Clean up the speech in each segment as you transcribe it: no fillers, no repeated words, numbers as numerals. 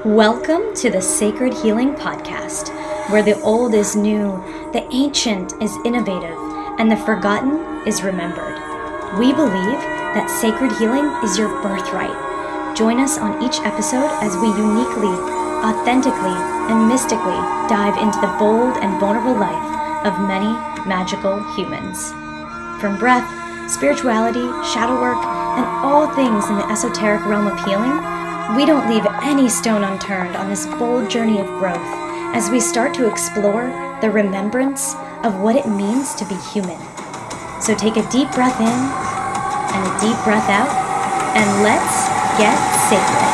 Welcome to the Sacred Healing Podcast, where the old is new, the ancient is innovative, and the forgotten is remembered. We believe that sacred healing is your birthright. Join us on each episode as we uniquely, authentically, and mystically dive into the bold and vulnerable life of many magical humans. From breath, spirituality, shadow work, and all things in the esoteric realm of healing, we don't leave any stone unturned on this bold journey of growth as we start to explore the remembrance of what it means to be human. So take a deep breath in and a deep breath out, and let's get sacred.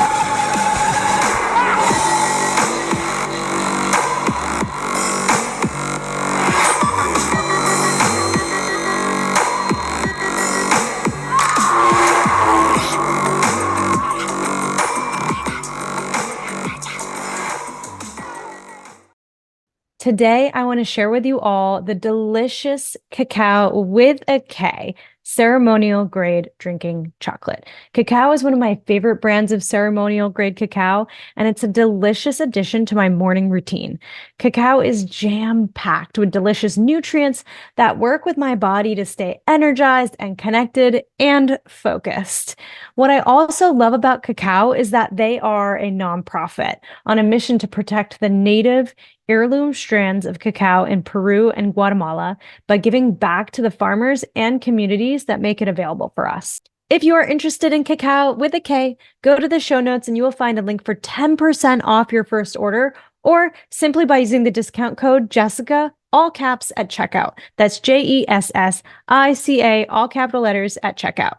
Today, I want to share with you all the delicious cacao with a K, ceremonial grade drinking chocolate. Cacao is one of my favorite brands of ceremonial grade cacao, and it's a delicious addition to my morning routine. Cacao is jam-packed with delicious nutrients that work with my body to stay energized and connected and focused. What I also love about cacao is that they are a nonprofit on a mission to protect the native heirloom strands of cacao in Peru and Guatemala by giving back to the farmers and communities that make it available for us. If you are interested in cacao with a K, go to the show notes and you will find a link for 10% off your first order, or simply by using the discount code Jessica, all caps, at checkout. That's JESSICA, all capital letters, at checkout.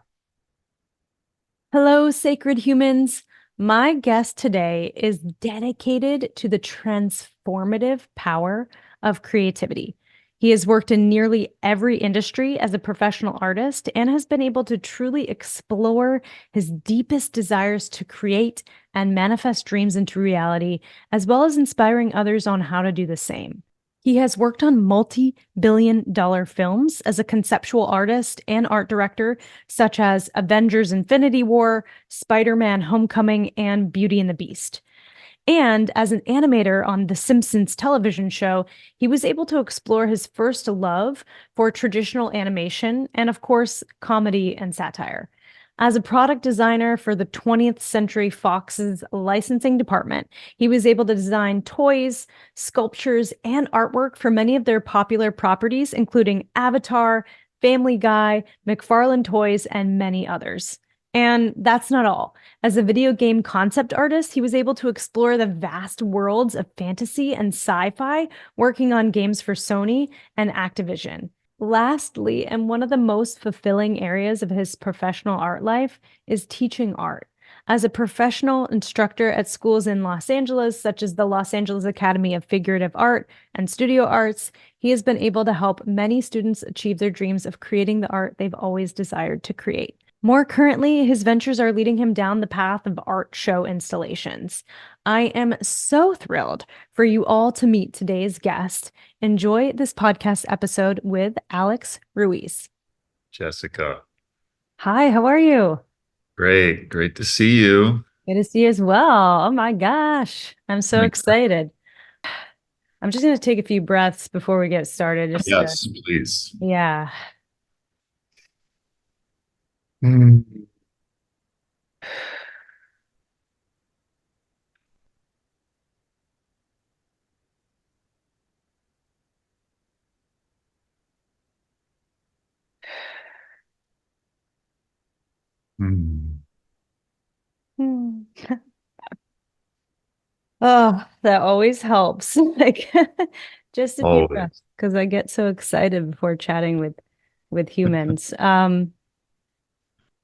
Hello, sacred humans. My guest today is dedicated to the transformative power of creativity. He has worked in nearly every industry as a professional artist and has been able to truly explore his deepest desires to create and manifest dreams into reality, as well as inspiring others on how to do the same. He has worked on multi-billion-dollar films as a conceptual artist and art director, such as Avengers: Infinity War, Spiderman: Homecoming, and Beauty and the Beast. And as an animator on the Simpsons television show, he was able to explore his first love for traditional animation and, of course, comedy and satire. As a product designer for the 20th Century Fox's licensing department, he was able to design toys, sculptures, and artwork for many of their popular properties, including Avatar, Family Guy, McFarlane Toys, and many others. And that's not all. As a video game concept artist, he was able to explore the vast worlds of fantasy and sci-fi, working on games for Sony and Activision. Lastly, and one of the most fulfilling areas of his professional art life is teaching art. As a professional instructor at schools in Los Angeles, such as the Los Angeles Academy of Figurative Art and Studio Arts, he has been able to help many students achieve their dreams of creating the art they've always desired to create. More currently, his ventures are leading him down the path of art show installations. I am so thrilled for you all to meet today's guest. Enjoy this podcast episode with Alex Ruiz. Jessica. Hi, how are you? Great to see you. Good to see you as well. Oh my gosh, I'm so excited. I'm just going to take a few breaths before we get started. Yes, please. Yeah. Mm. Mm. Oh, that always helps. Like just a few Always. breaths, because I get so excited before chatting with humans.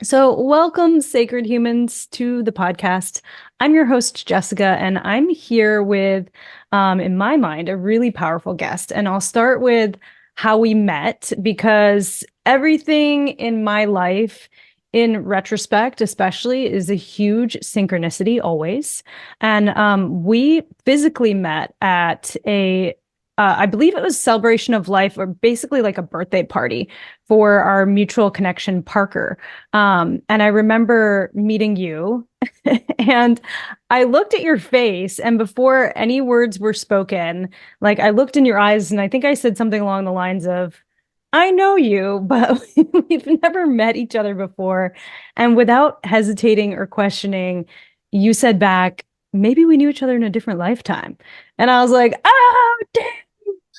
So welcome, sacred humans, to the podcast. I'm your host, Jessica, and I'm here with, in my mind, a really powerful guest. And I'll start with how we met, because everything in my life, in retrospect, especially, is a huge synchronicity always. And we physically met at a I believe it was celebration of life, or basically like a birthday party for our mutual connection, Parker. And I remember meeting you, and I looked at your face, and before any words were spoken, like I looked in your eyes, and I think I said something along the lines of, I know you, but we've never met each other before. And without hesitating or questioning, you said back, maybe we knew each other in a different lifetime. And I was like, oh,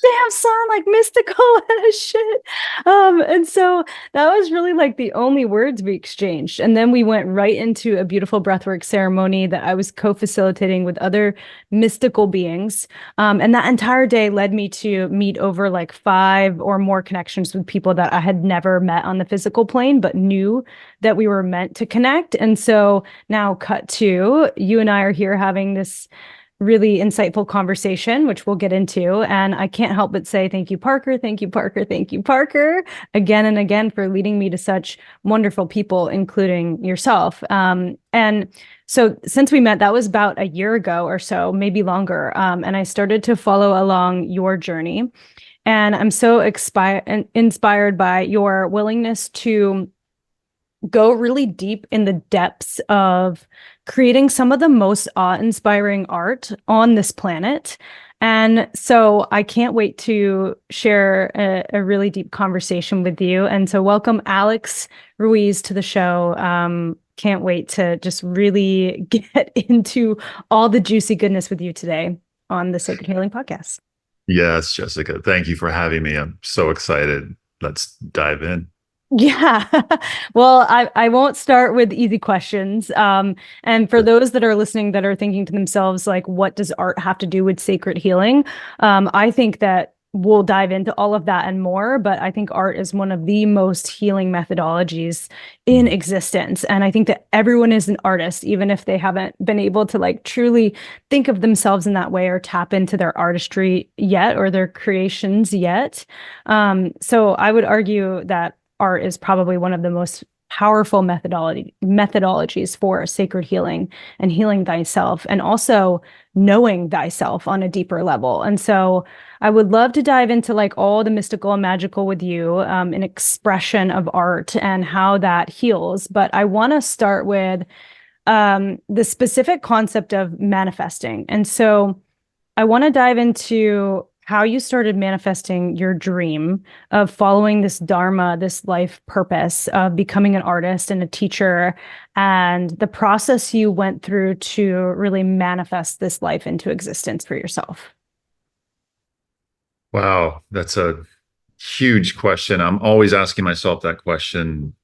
damn son, like mystical as shit. And so that was really like the only words we exchanged. And then we went right into a beautiful breathwork ceremony that I was co-facilitating with other mystical beings. And that entire day led me to meet over like 5 or more connections with people that I had never met on the physical plane, but knew that we were meant to connect. And so now cut to you and I are here having this really insightful conversation, which we'll get into. And I can't help but say thank you, Parker. Thank you, Parker. Thank you, Parker, again and again for leading me to such wonderful people, including yourself. And so since we met, that was about a year ago or so, maybe longer. And I started to follow along your journey. And I'm so inspired by your willingness to go really deep in the depths of creating some of the most awe-inspiring art on this planet. And so I can't wait to share a really deep conversation with you. And so welcome Alex Ruiz to the show. Can't wait to just really get into all the juicy goodness with you today on the Sacred Healing Podcast. Yes, Jessica. Thank you for having me. I'm so excited. Let's dive in. Yeah. Well, I won't start with easy questions. And for those that are listening that are thinking to themselves, like, what does art have to do with sacred healing? I think that we'll dive into all of that and more, but I think art is one of the most healing methodologies in existence. And I think that everyone is an artist, even if they haven't been able to like truly think of themselves in that way or tap into their artistry yet or their creations yet. So I would argue that art is probably one of the most powerful methodologies for sacred healing and healing thyself, and also knowing thyself on a deeper level. And so I would love to dive into like all the mystical and magical with you, an expression of art and how that heals. But I want to start with the specific concept of manifesting. And so I want to dive into how you started manifesting your dream of following this dharma, this life purpose of becoming an artist and a teacher, and the process you went through to really manifest this life into existence for yourself. Wow, that's a huge question. I'm always asking myself that question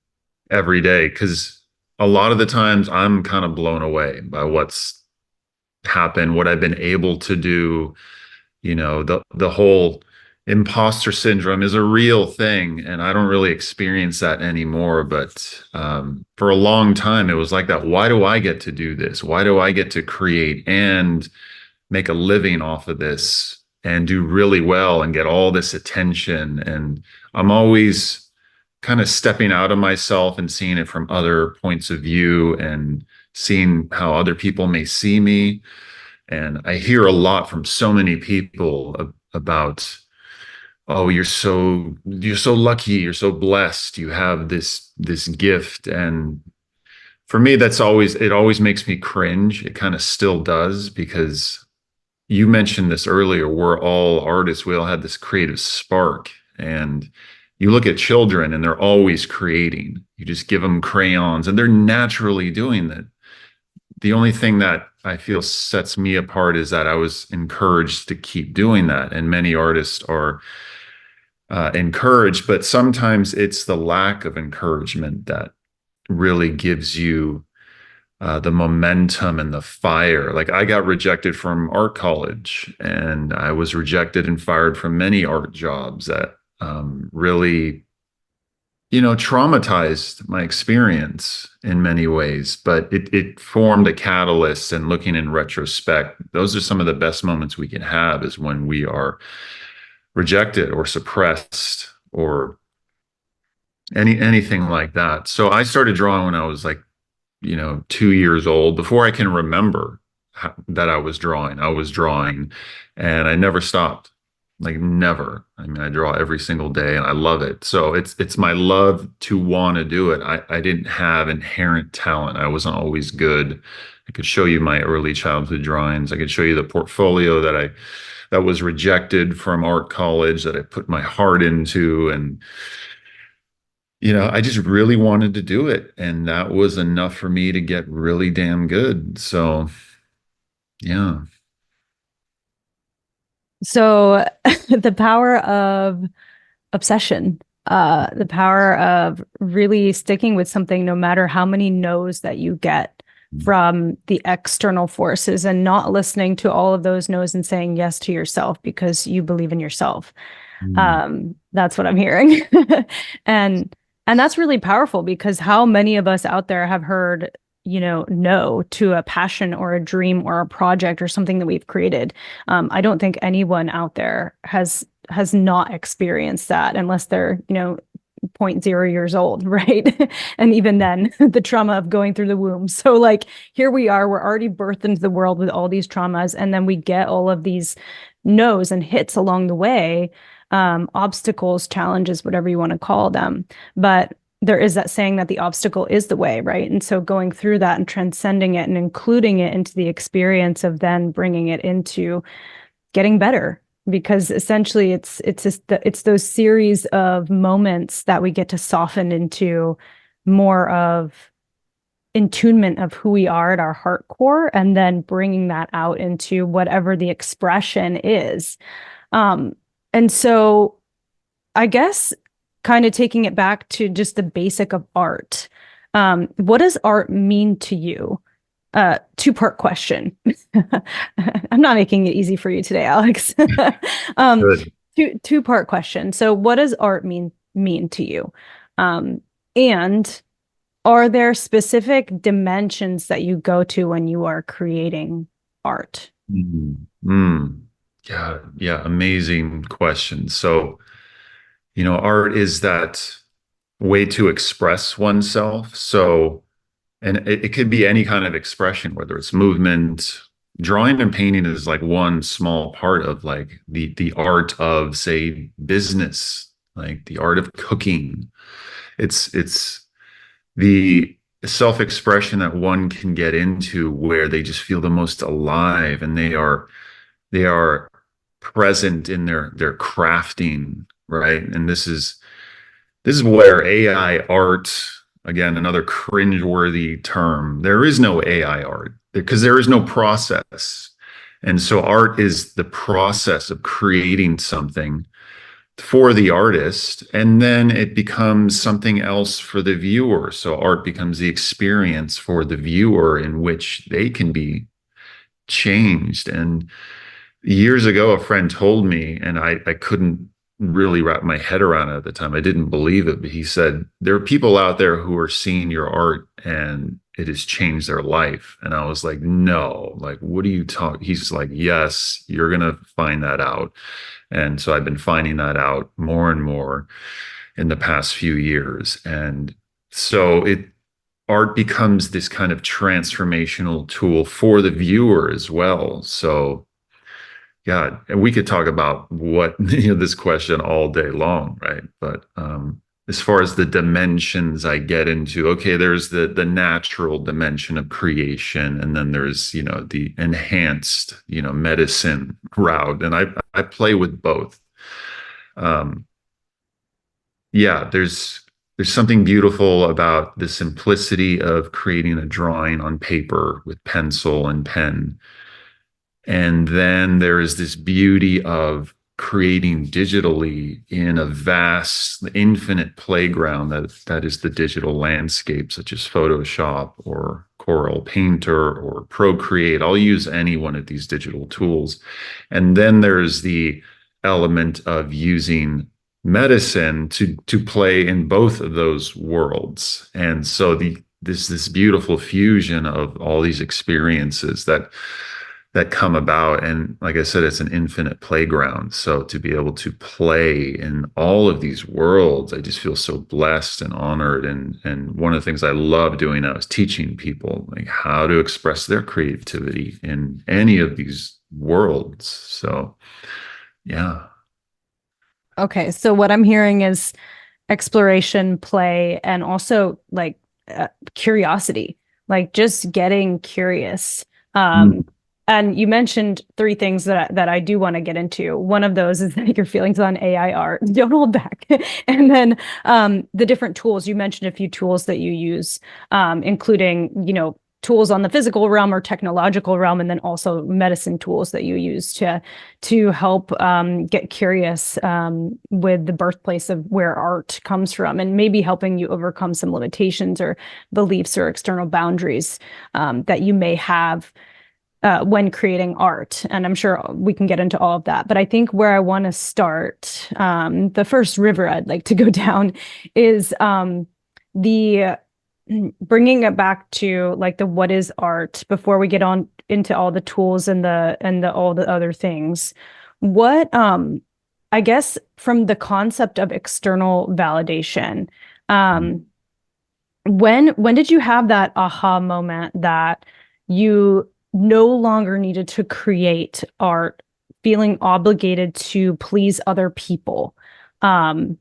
every day because a lot of the times I'm kind of blown away by what's happened, what I've been able to do. The whole imposter syndrome is a real thing, and I don't really experience that anymore. But for a long time, it was like that. Why do I get to do this? Why do I get to create and make a living off of this and do really well and get all this attention? And I'm always kind of stepping out of myself and seeing it from other points of view and seeing how other people may see me. And I hear a lot from so many people about, oh, you're so lucky, you're so blessed, you have this gift. And for me, it always makes me cringe. It kind of still does, because you mentioned this earlier, we're all artists, we all have this creative spark. And you look at children and they're always creating. You just give them crayons and they're naturally doing that. The only thing that I feel sets me apart is that I was encouraged to keep doing that. And many artists are encouraged, but sometimes it's the lack of encouragement that really gives you the momentum and the fire. Like, I got rejected from art college, and I was rejected and fired from many art jobs that really traumatized my experience in many ways, but it formed a catalyst. And looking in retrospect, those are some of the best moments we can have, is when we are rejected or suppressed or anything like that. So I started drawing when I was like, 2 years old. Before I can remember that I was drawing, and I never stopped. like never. I mean, I draw every single day and I love it. So it's my love to want to do it. I didn't have inherent talent. I wasn't always good. I could show you my early childhood drawings. I could show you the portfolio that was rejected from art college that I put my heart into. And I just really wanted to do it. And that was enough for me to get really damn good. So yeah. So the power of obsession, the power of really sticking with something no matter how many no's that you get from the external forces and not listening to all of those no's and saying yes to yourself because you believe in yourself. Mm. That's what I'm hearing. And and that's really powerful because how many of us out there have heard, no to a passion or a dream or a project or something that we've created. I don't think anyone out there has not experienced that unless they're, zero point 0 years old, right? And even then, the trauma of going through the womb. So like here we are, we're already birthed into the world with all these traumas, and then we get all of these no's and hits along the way, obstacles, challenges, whatever you want to call them. But there is that saying that the obstacle is the way, right? And so going through that and transcending it and including it into the experience of then bringing it into getting better, because essentially it's those series of moments that we get to soften into more of attunement of who we are at our heart core, and then bringing that out into whatever the expression is. And so I guess kind of taking it back to just the basic of art. What does art mean to you? Two-part question. I'm not making it easy for you today, Alex. um, Good. two-part question. So what does art mean to you? And are there specific dimensions that you go to when you are creating art? Mm. Mm. Yeah, yeah, amazing question. So, art is that way to express oneself. So, and it could be any kind of expression, whether it's movement. Drawing and painting is like one small part of like the art of, say, business, like the art of cooking. It's the self-expression that one can get into where they just feel the most alive, and they are present in their crafting, right? And this is where AI art, again, another cringeworthy term. There is no AI art because there is no process. And so art is the process of creating something for the artist, and then it becomes something else for the viewer. So art becomes the experience for the viewer in which they can be changed. And years ago, a friend told me, and I couldn't really wrap my head around it at the time. I didn't believe it, but he said, there are people out there who are seeing your art and it has changed their life. And I was like, no, like, what are you talking? He's like, yes, you're going to find that out. And so I've been finding that out more and more in the past few years. And so art becomes this kind of transformational tool for the viewer as well. So yeah, and we could talk about what this question all day long, right? But as far as the dimensions I get into, okay, there's the natural dimension of creation, and then there's the enhanced medicine route, and I play with both. Um, yeah, there's something beautiful about the simplicity of creating a drawing on paper with pencil and pen. And then there is this beauty of creating digitally in a vast, infinite playground that is the digital landscape, such as Photoshop or Corel Painter or Procreate. I'll use any one of these digital tools. And then there's the element of using medicine to play in both of those worlds. And so this beautiful fusion of all these experiences that come about. And like I said, it's an infinite playground. So to be able to play in all of these worlds, I just feel so blessed and honored. And one of the things I love doing now is teaching people like how to express their creativity in any of these worlds. So yeah. Okay, so what I'm hearing is exploration, play, and also like curiosity, like just getting curious. Mm. Um, and you mentioned three things that I do want to get into. One of those is like your feelings on AI art. Don't hold back. And then the different tools. You mentioned a few tools that you use, including, tools on the physical realm or technological realm, and then also medicine tools that you use to help get curious with the birthplace of where art comes from, and maybe helping you overcome some limitations or beliefs or external boundaries that you may have when creating art. And I'm sure we can get into all of that. But I think where I want to start, the first river I'd like to go down is the bringing it back to like the what is art before we get on into all the tools and the all the other things. What I guess from the concept of external validation, um when did you have that aha moment that you no longer needed to create art feeling obligated to please other people? Um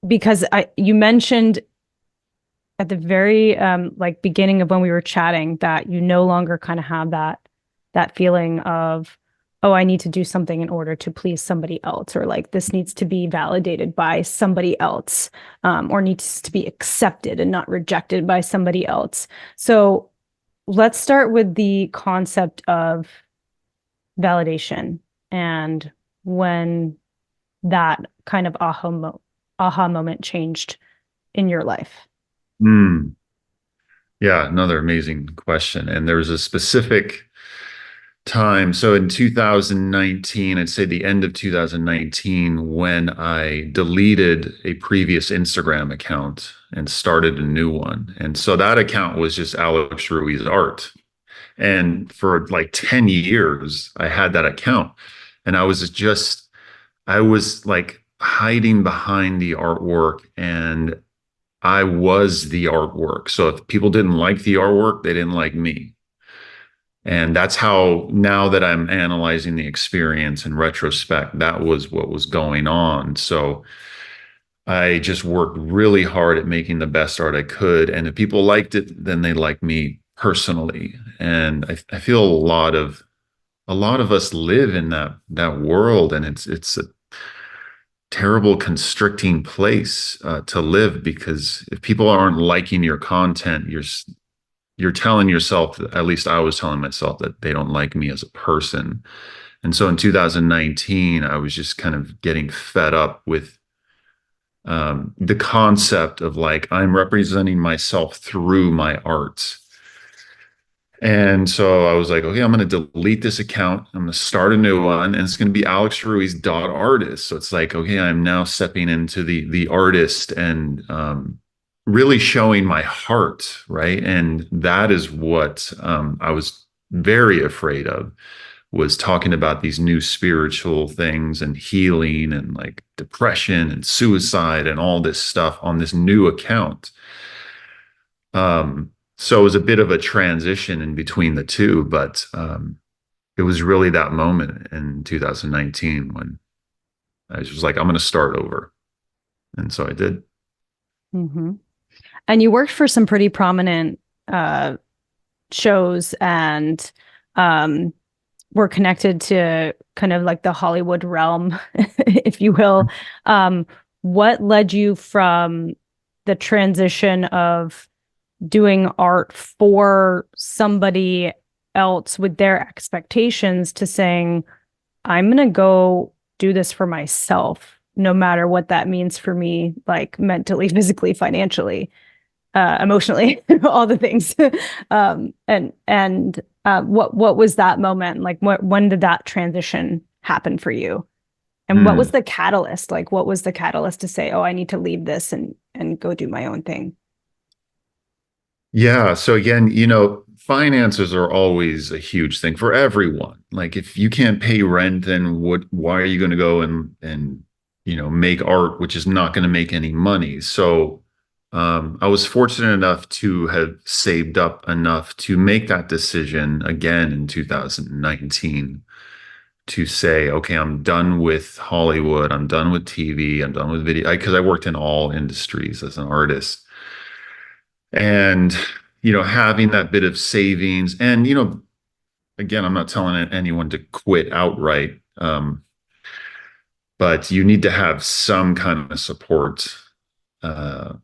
because you mentioned at the very like beginning of when we were chatting that you no longer kind of have that feeling of, oh, I need to do something in order to please somebody else, or like this needs to be validated by somebody else, or needs to be accepted and not rejected by somebody else. So let's start with the concept of validation and when that kind of aha moment changed in your life. Mm. Yeah, another amazing question. And there was a specific time. So in 2019, I'd say the end of 2019, when I deleted a previous Instagram account and started a new one. And so that account was just Alex Ruiz art. And for like 10 years, I had that account. And I was like hiding behind the artwork, and I was the artwork. So if people didn't like the artwork, they didn't like me. And that's how, now that I'm analyzing the experience in retrospect, that was what was going on. So I just worked really hard at making the best art I could. And if people liked it, then they liked me personally. And I feel a lot of us live in that world, and it's a terrible, constricting place to live, because if people aren't liking your content, you're telling yourself, at least I was telling myself, that they don't like me as a person. And so in 2019, I was just kind of getting fed up with the concept of like, I'm representing myself through my art. And so I was like, okay, I'm going to delete this account. I'm going to start a new one, and it's going to be alexruiz.artist. So it's like, okay, I'm now stepping into the artist, and really showing my heart, right? And that is what I was very afraid of, was talking about these new spiritual things and healing and like depression and suicide and all this stuff on this new account. So it was a bit of a transition in between the two, but it was really that moment in 2019 when I was just like, I'm going to start over. And so I did. Mm-hmm. And you worked for some pretty prominent uh, shows and um, were connected to kind of like the Hollywood realm, if you will. Um, what led you from the transition of doing art for somebody else with their expectations to saying, I'm going to go do this for myself, no matter what that means for me, like mentally, physically, financially, emotionally, all the things. What was that moment? Like, when did that transition happen for you? And what was Mm. the catalyst? Like, what was the catalyst to say, oh, I need to leave this and go do my own thing? Yeah. So again, finances are always a huge thing for everyone. Like if you can't pay rent, then why are you going to go and make art, which is not going to make any money? So I was fortunate enough to have saved up enough to make that decision again in 2019. to say, okay, I'm done with Hollywood, I'm done with TV, I'm done with video, because I worked in all industries as an artist. And, having that bit of savings and, again, I'm not telling anyone to quit outright, but you need to have some kind of support. Uh,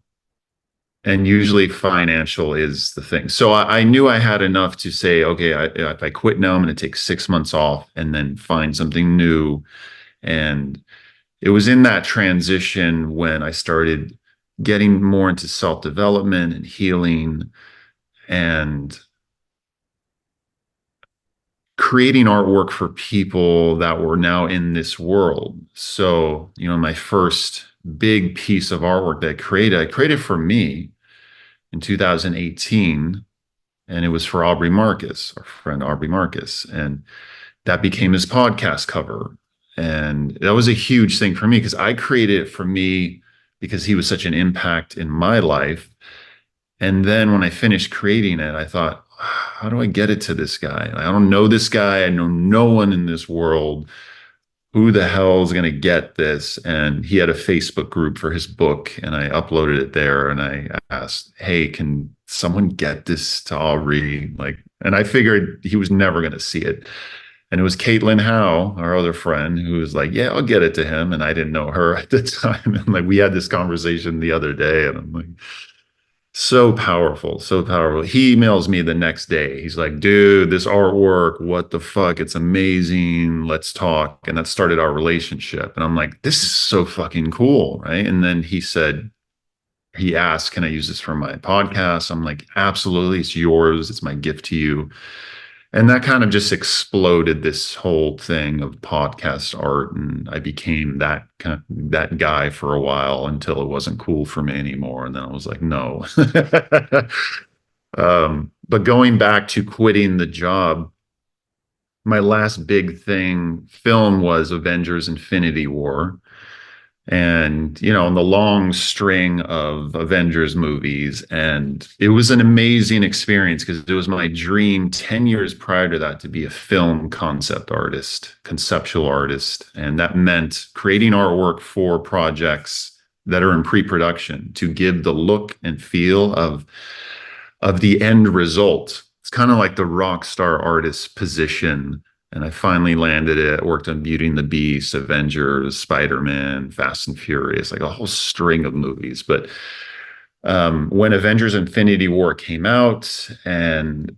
and usually financial is the thing. So I knew I had enough to say, okay, if I quit now, I'm going to take 6 months off and then find something new. And it was in that transition when I started getting more into self-development and healing and creating artwork for people that were now in this world. So, my first big piece of artwork that I created for me in 2018, and it was for Aubrey Marcus, our friend Aubrey Marcus, and that became his podcast cover. And that was a huge thing for me because I created it for me because he was such an impact in my life. And then when I finished creating it, I thought, how do I get it to this guy? I don't know this guy. I know no one in this world. Who the hell is going to get this? And he had a Facebook group for his book, and I uploaded it there. And I asked, hey, can someone get this to Aubrey? And I figured he was never going to see it. And it was Caitlin Howe, our other friend, who was like, yeah, I'll get it to him. And I didn't know her at the time. And we had this conversation the other day, and I'm like, so powerful, so powerful. He emails me the next day. He's like, dude, this artwork, what the fuck? It's amazing. Let's talk. And that started our relationship. And I'm like, this is so fucking cool. Right. And then he asked, can I use this for my podcast? I'm like, absolutely. It's yours. It's my gift to you. And that kind of just exploded this whole thing of podcast art. And I became that guy for a while until it wasn't cool for me anymore. And then I was like, no. But going back to quitting the job, my last big film was Avengers Infinity War. And, in the long string of Avengers movies. And it was an amazing experience because it was my dream 10 years prior to that to be a film conceptual artist. And that meant creating artwork for projects that are in pre-production to give the look and feel of the end result. It's kind of like the rock star artist position. And I finally landed it, worked on Beauty and the Beast, Avengers, Spiderman, Fast and Furious, like a whole string of movies. But when Avengers Infinity War came out, and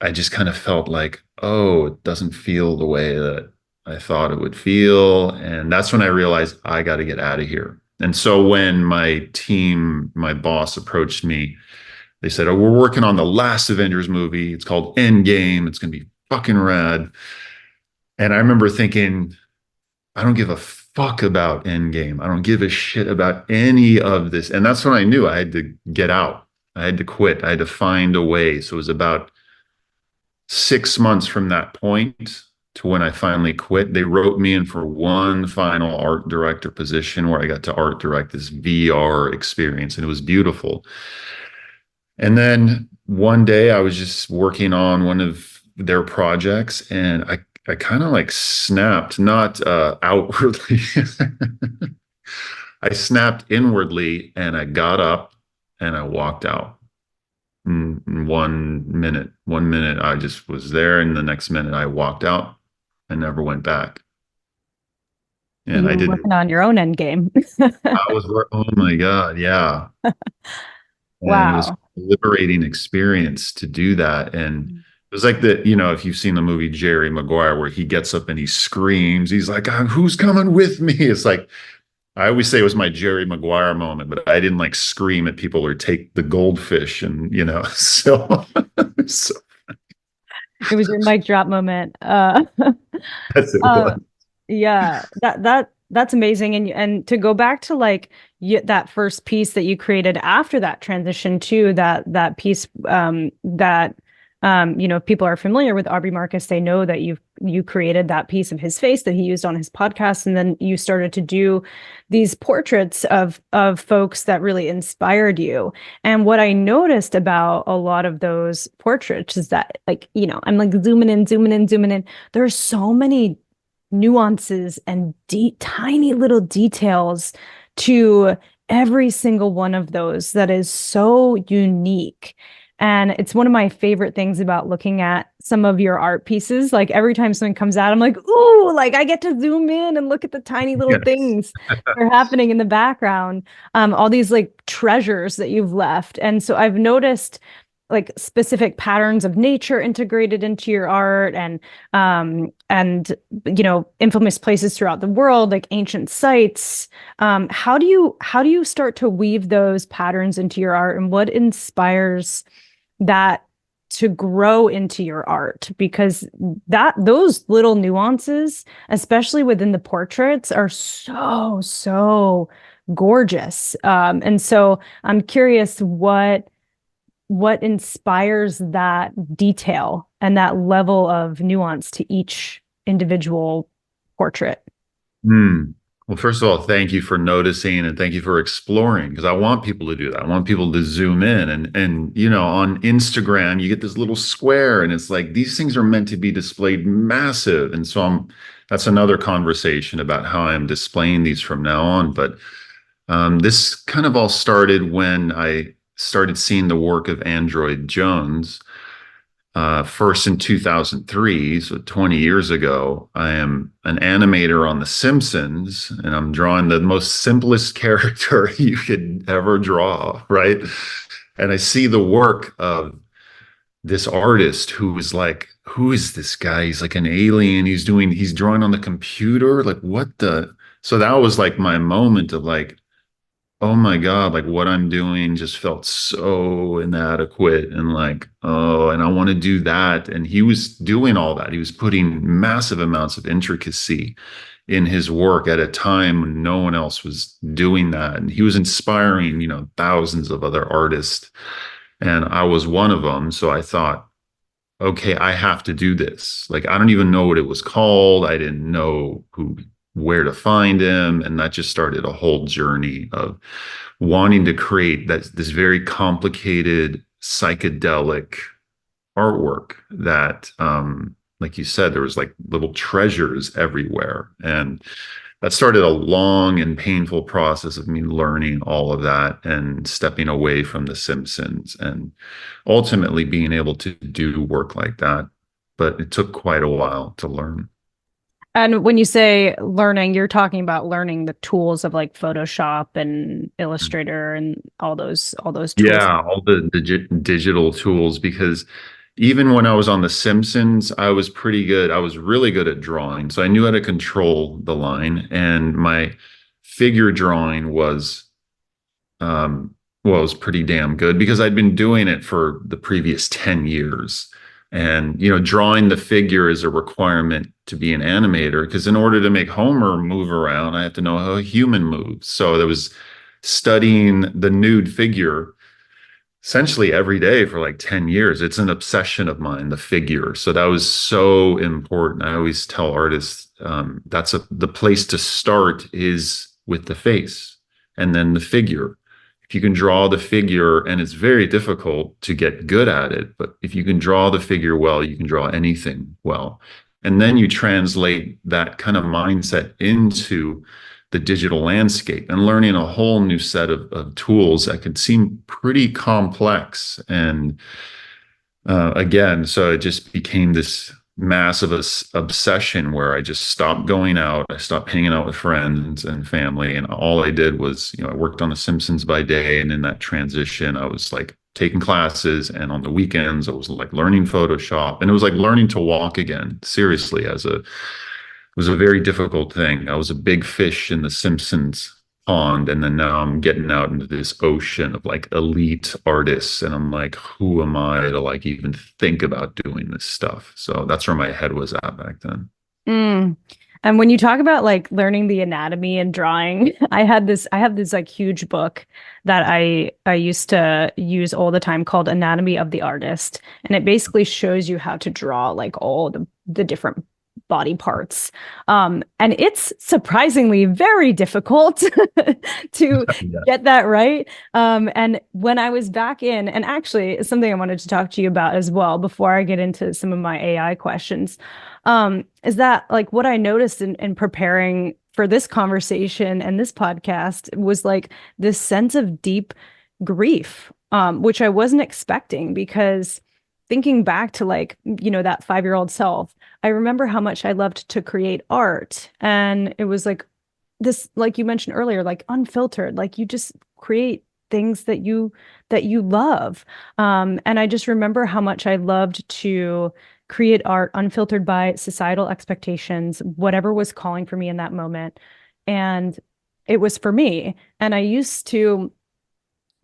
I just kind of felt like, oh, it doesn't feel the way that I thought it would feel. And that's when I realized I got to get out of here. And so when my boss approached me, they said, oh, we're working on the last Avengers movie. It's called Endgame. It's going to be fucking rad. And I remember thinking, I don't give a fuck about Endgame. I don't give a shit about any of this. And that's when I knew I had to get out. I had to quit. I had to find a way. So it was about 6 months from that point to when I finally quit. They wrote me in for one final art director position where I got to art direct this VR experience, and it was beautiful. And then one day I was just working on one of their projects, and I kind of snapped, not outwardly. I snapped inwardly, and I got up and I walked out. In 1 minute, I just was there, and the next minute I walked out and never went back. And You I were didn't. working on your own end game. Oh my God, yeah. And it was a Wow. liberating experience to do that. And it was like if you've seen the movie Jerry Maguire, where he gets up and he screams, he's like, who's coming with me? It's like, I always say it was my Jerry Maguire moment, but I didn't scream at people or take the goldfish. And, so, so It was your mic drop moment. that's it. Uh, yeah, that's amazing. And to go back to that first piece that you created after that transition to that piece, that if people are familiar with Aubrey Marcus, they know that you created that piece of his face that he used on his podcast, and then you started to do these portraits of folks that really inspired you. And what I noticed about a lot of those portraits is that I'm zooming in. There's so many nuances and tiny little details to every single one of those that is so unique. And it's one of my favorite things about looking at some of your art pieces. Like every time something comes out, I'm like, ooh, like I get to zoom in and look at the tiny little Yes. things that are happening in the background. All these like treasures that you've left. And so I've noticed like specific patterns of nature integrated into your art and infamous places throughout the world like ancient sites. How do you start to weave those patterns into your art, and what inspires that to grow into your art? Because that those little nuances, especially within the portraits, are so gorgeous. And so I'm curious what inspires that detail and that level of nuance to each individual portrait. Hmm. Well, first of all, thank you for noticing and thank you for exploring because I want people to do that. I want people to zoom in and on Instagram you get this little square and it's like these things are meant to be displayed massive. And so that's another conversation about how I'm displaying these from now on. But this kind of all started when I started seeing the work of Android Jones. First in 2003, so 20 years ago, I am an animator on The Simpsons, and I'm drawing the most simplest character you could ever draw, right? And I see the work of this artist who was like, who is this guy? He's like an alien. He's drawing on the computer. Like, what the? So that was like my moment of like, oh my God, like what I'm doing just felt so inadequate and like, oh, and I want to do that. And he was doing all that. He was putting massive amounts of intricacy in his work at a time when no one else was doing that. And he was inspiring, thousands of other artists. And I was one of them. So I thought, okay, I have to do this. Like, I don't even know what it was called. I didn't know where to find him. And that just started a whole journey of wanting to create this very complicated psychedelic artwork that, like you said, there was like little treasures everywhere. And that started a long and painful process of me learning all of that and stepping away from The Simpsons and ultimately being able to do work like that. But it took quite a while to learn. And when you say learning, you're talking about learning the tools of like Photoshop and Illustrator and all those tools. Yeah, all the digital tools, because even when I was on The Simpsons, I was pretty good. I was really good at drawing. So I knew how to control the line. And my figure drawing um, was pretty damn good because I'd been doing it for the previous 10 years. And, drawing the figure is a requirement to be an animator because in order to make Homer move around, I have to know how a human moves. So there was studying the nude figure essentially every day for like 10 years. It's an obsession of mine, the figure. So that was so important. I always tell artists the place to start is with the face and then the figure. If you can draw the figure, and it's very difficult to get good at it, but if you can draw the figure well, you can draw anything well. And then you translate that kind of mindset into the digital landscape and learning a whole new set of tools that could seem pretty complex. And again, so it just became this massive obsession where I just stopped going out. I stopped hanging out with friends and family. And all I did was, I worked on The Simpsons by day. And in that transition, I was like taking classes. And on the weekends, I was like learning Photoshop. And it was like learning to walk again, seriously, it was a very difficult thing. I was a big fish in the Simpsons pond, and then now I'm getting out into this ocean of like elite artists, and I'm like, who am I to like even think about doing this stuff? So that's where my head was at back then. Mm. And when you talk about like learning the anatomy and drawing, I have this like huge book that I used to use all the time called Anatomy of the Artist. And it basically shows you how to draw like all the different body parts. And it's surprisingly very difficult to Yeah. get that right. And when I was back in, and actually, it's something I wanted to talk to you about as well before I get into some of my AI questions, is that like what I noticed in preparing for this conversation and this podcast was like this sense of deep grief, which I wasn't expecting because thinking back to like, that 5-year-old self, I remember how much I loved to create art. And it was like this, like you mentioned earlier, like unfiltered, like you just create things that you love. And I just remember how much I loved to create art unfiltered by societal expectations, whatever was calling for me in that moment. And it was for me. And I used to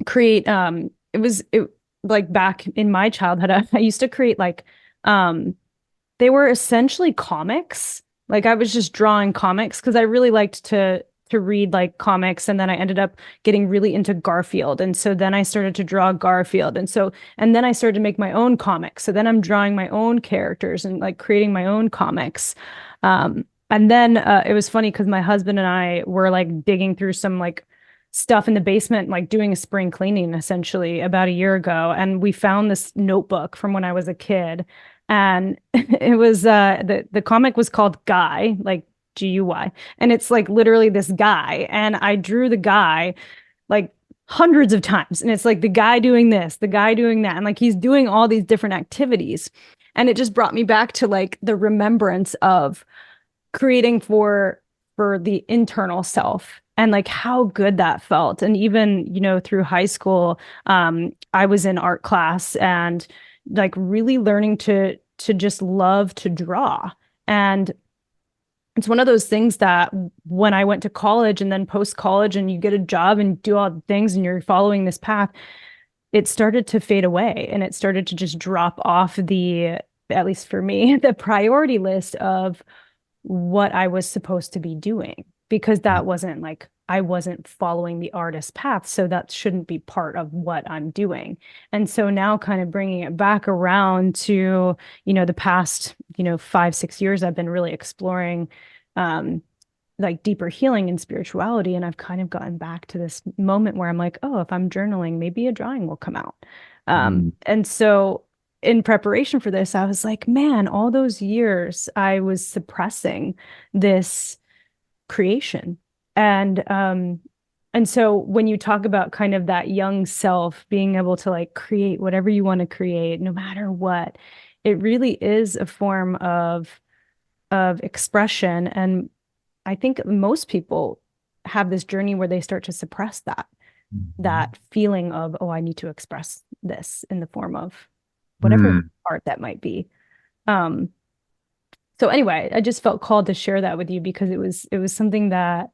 create it like back in my childhood, I used to create like they were essentially comics. Like I was just drawing comics because I really liked to read like comics, and then I ended up getting really into Garfield. And so then I started to draw Garfield. And then I started to make my own comics. So then I'm drawing my own characters and like creating my own comics. And then it was funny because my husband and I were like digging through some like stuff in the basement, like doing a spring cleaning essentially about a year ago. And we found this notebook from when I was a kid. And it was the comic was called Guy, like Guy. And it's like literally this guy. And I drew the guy like hundreds of times. And it's like the guy doing this, the guy doing that. And like he's doing all these different activities. And it just brought me back to like the remembrance of creating for the internal self and like how good that felt. And even, through high school, I was in art class and like really learning to just love to draw. And it's one of those things that when I went to college and then post college and you get a job and do all the things and you're following this path, it started to fade away and it started to just drop off at least for me, the priority list of what I was supposed to be doing because that wasn't like I wasn't following the artist path, so that shouldn't be part of what I'm doing. And so now kind of bringing it back around to, the past, 5, 6 years, I've been really exploring like deeper healing and spirituality. And I've kind of gotten back to this moment where I'm like, oh, if I'm journaling, maybe a drawing will come out. Mm. And so in preparation for this, I was like, man, all those years I was suppressing this creation. And so when you talk about kind of that young self being able to like create whatever you want to create, no matter what, it really is a form of expression. And I think most people have this journey where they start to suppress that feeling of, oh, I need to express this in the form of whatever Mm. art that might be. Um, so anyway, I just felt called to share that with you because it was something that,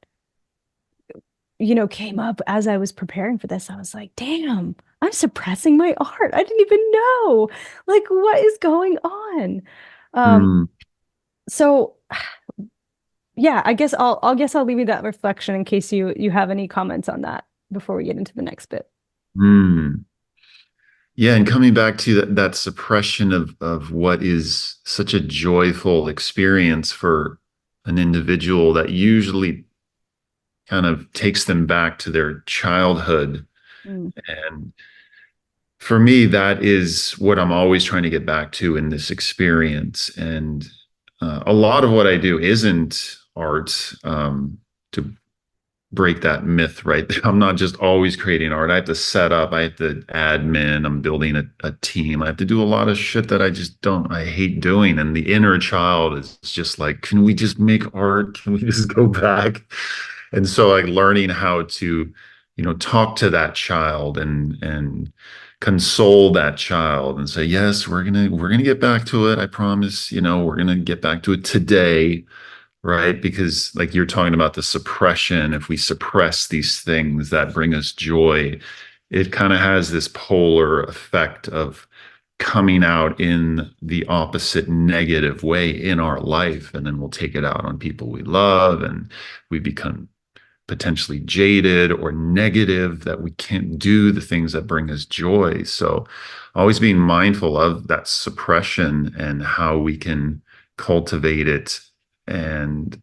came up as I was preparing for this. I was like, damn, I'm suppressing my art. I didn't even know. Like, what is going on? Um, Mm. so yeah, I guess I'll leave you that reflection in case you have any comments on that before we get into the next bit. Mm. Yeah, and coming back to that suppression of what is such a joyful experience for an individual that usually kind of takes them back to their childhood. Mm, And for me, that is what I'm always trying to get back to in this experience. And a lot of what I do isn't art, to break that myth, right? I'm not just always creating art. I have to set up, I have to admin, I'm building a team. I have to do a lot of shit that I hate doing. And the inner child is just like, can we just make art? Can we just go back? And so like learning how to, talk to that child and console that child and say, yes, we're gonna get back to it. I promise, we're gonna get back to it today, right? Because like you're talking about the suppression, if we suppress these things that bring us joy, it kind of has this polar effect of coming out in the opposite negative way in our life. And then we'll take it out on people we love and we become potentially jaded or negative that we can't do the things that bring us joy. So always being mindful of that suppression and how we can cultivate it and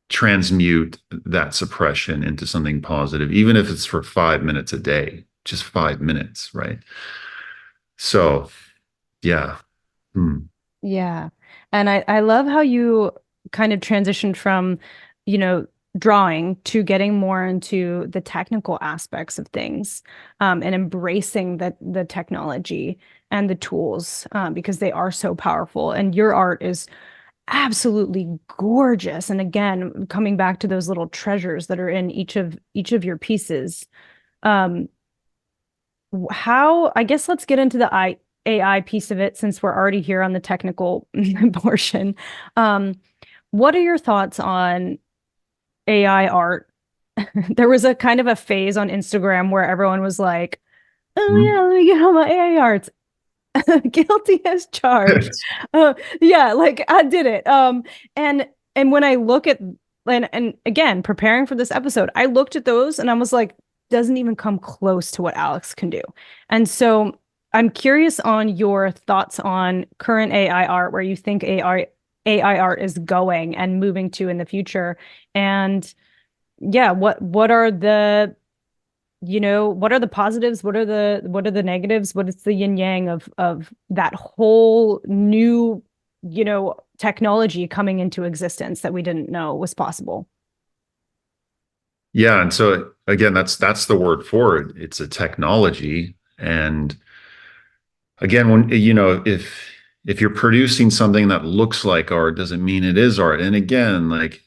transmute that suppression into something positive, even if it's for 5 minutes a day, just 5 minutes, right? So, yeah. Hmm. Yeah. And I love how you kind of transitioned from, you know, drawing to getting more into the technical aspects of things, and embracing the technology and the tools, because they are so powerful. And your art is absolutely gorgeous. And again, coming back to those little treasures that are in each of your pieces. Um, how, I guess let's get into the AI piece of it since we're already here on the technical portion. Um, what are your thoughts on AI art? There was a kind of a phase on Instagram where everyone was like, "Oh Hmm. yeah, let me get all my AI arts." Guilty as charged. Yeah, like I did it. And when I look at, and again, preparing for this episode, I looked at those and I was like, doesn't even come close to what Alex can do. And so I'm curious on your thoughts on current AI art, where you think AI art is going and moving to in the future. And yeah, what are the, what are the positives? What are the negatives? What is the yin yang of that whole new, technology coming into existence that we didn't know was possible? Yeah, and so again, that's the word for it. It's a technology, and again, when if you're producing something that looks like art, doesn't mean it is art. And again, like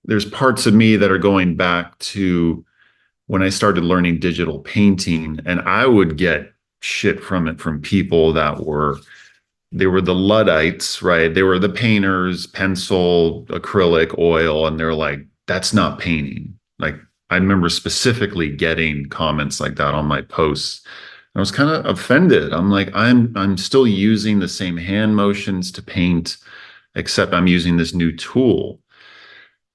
there's parts of me that are going back to when I started learning digital painting, and I would get shit from it from people that they were the Luddites, right? They were the painters, pencil, acrylic, oil, and they're like, that's not painting. Like I remember specifically getting comments like that on my posts. I was kind of offended. I'm like, I'm still using the same hand motions to paint, except I'm using this new tool.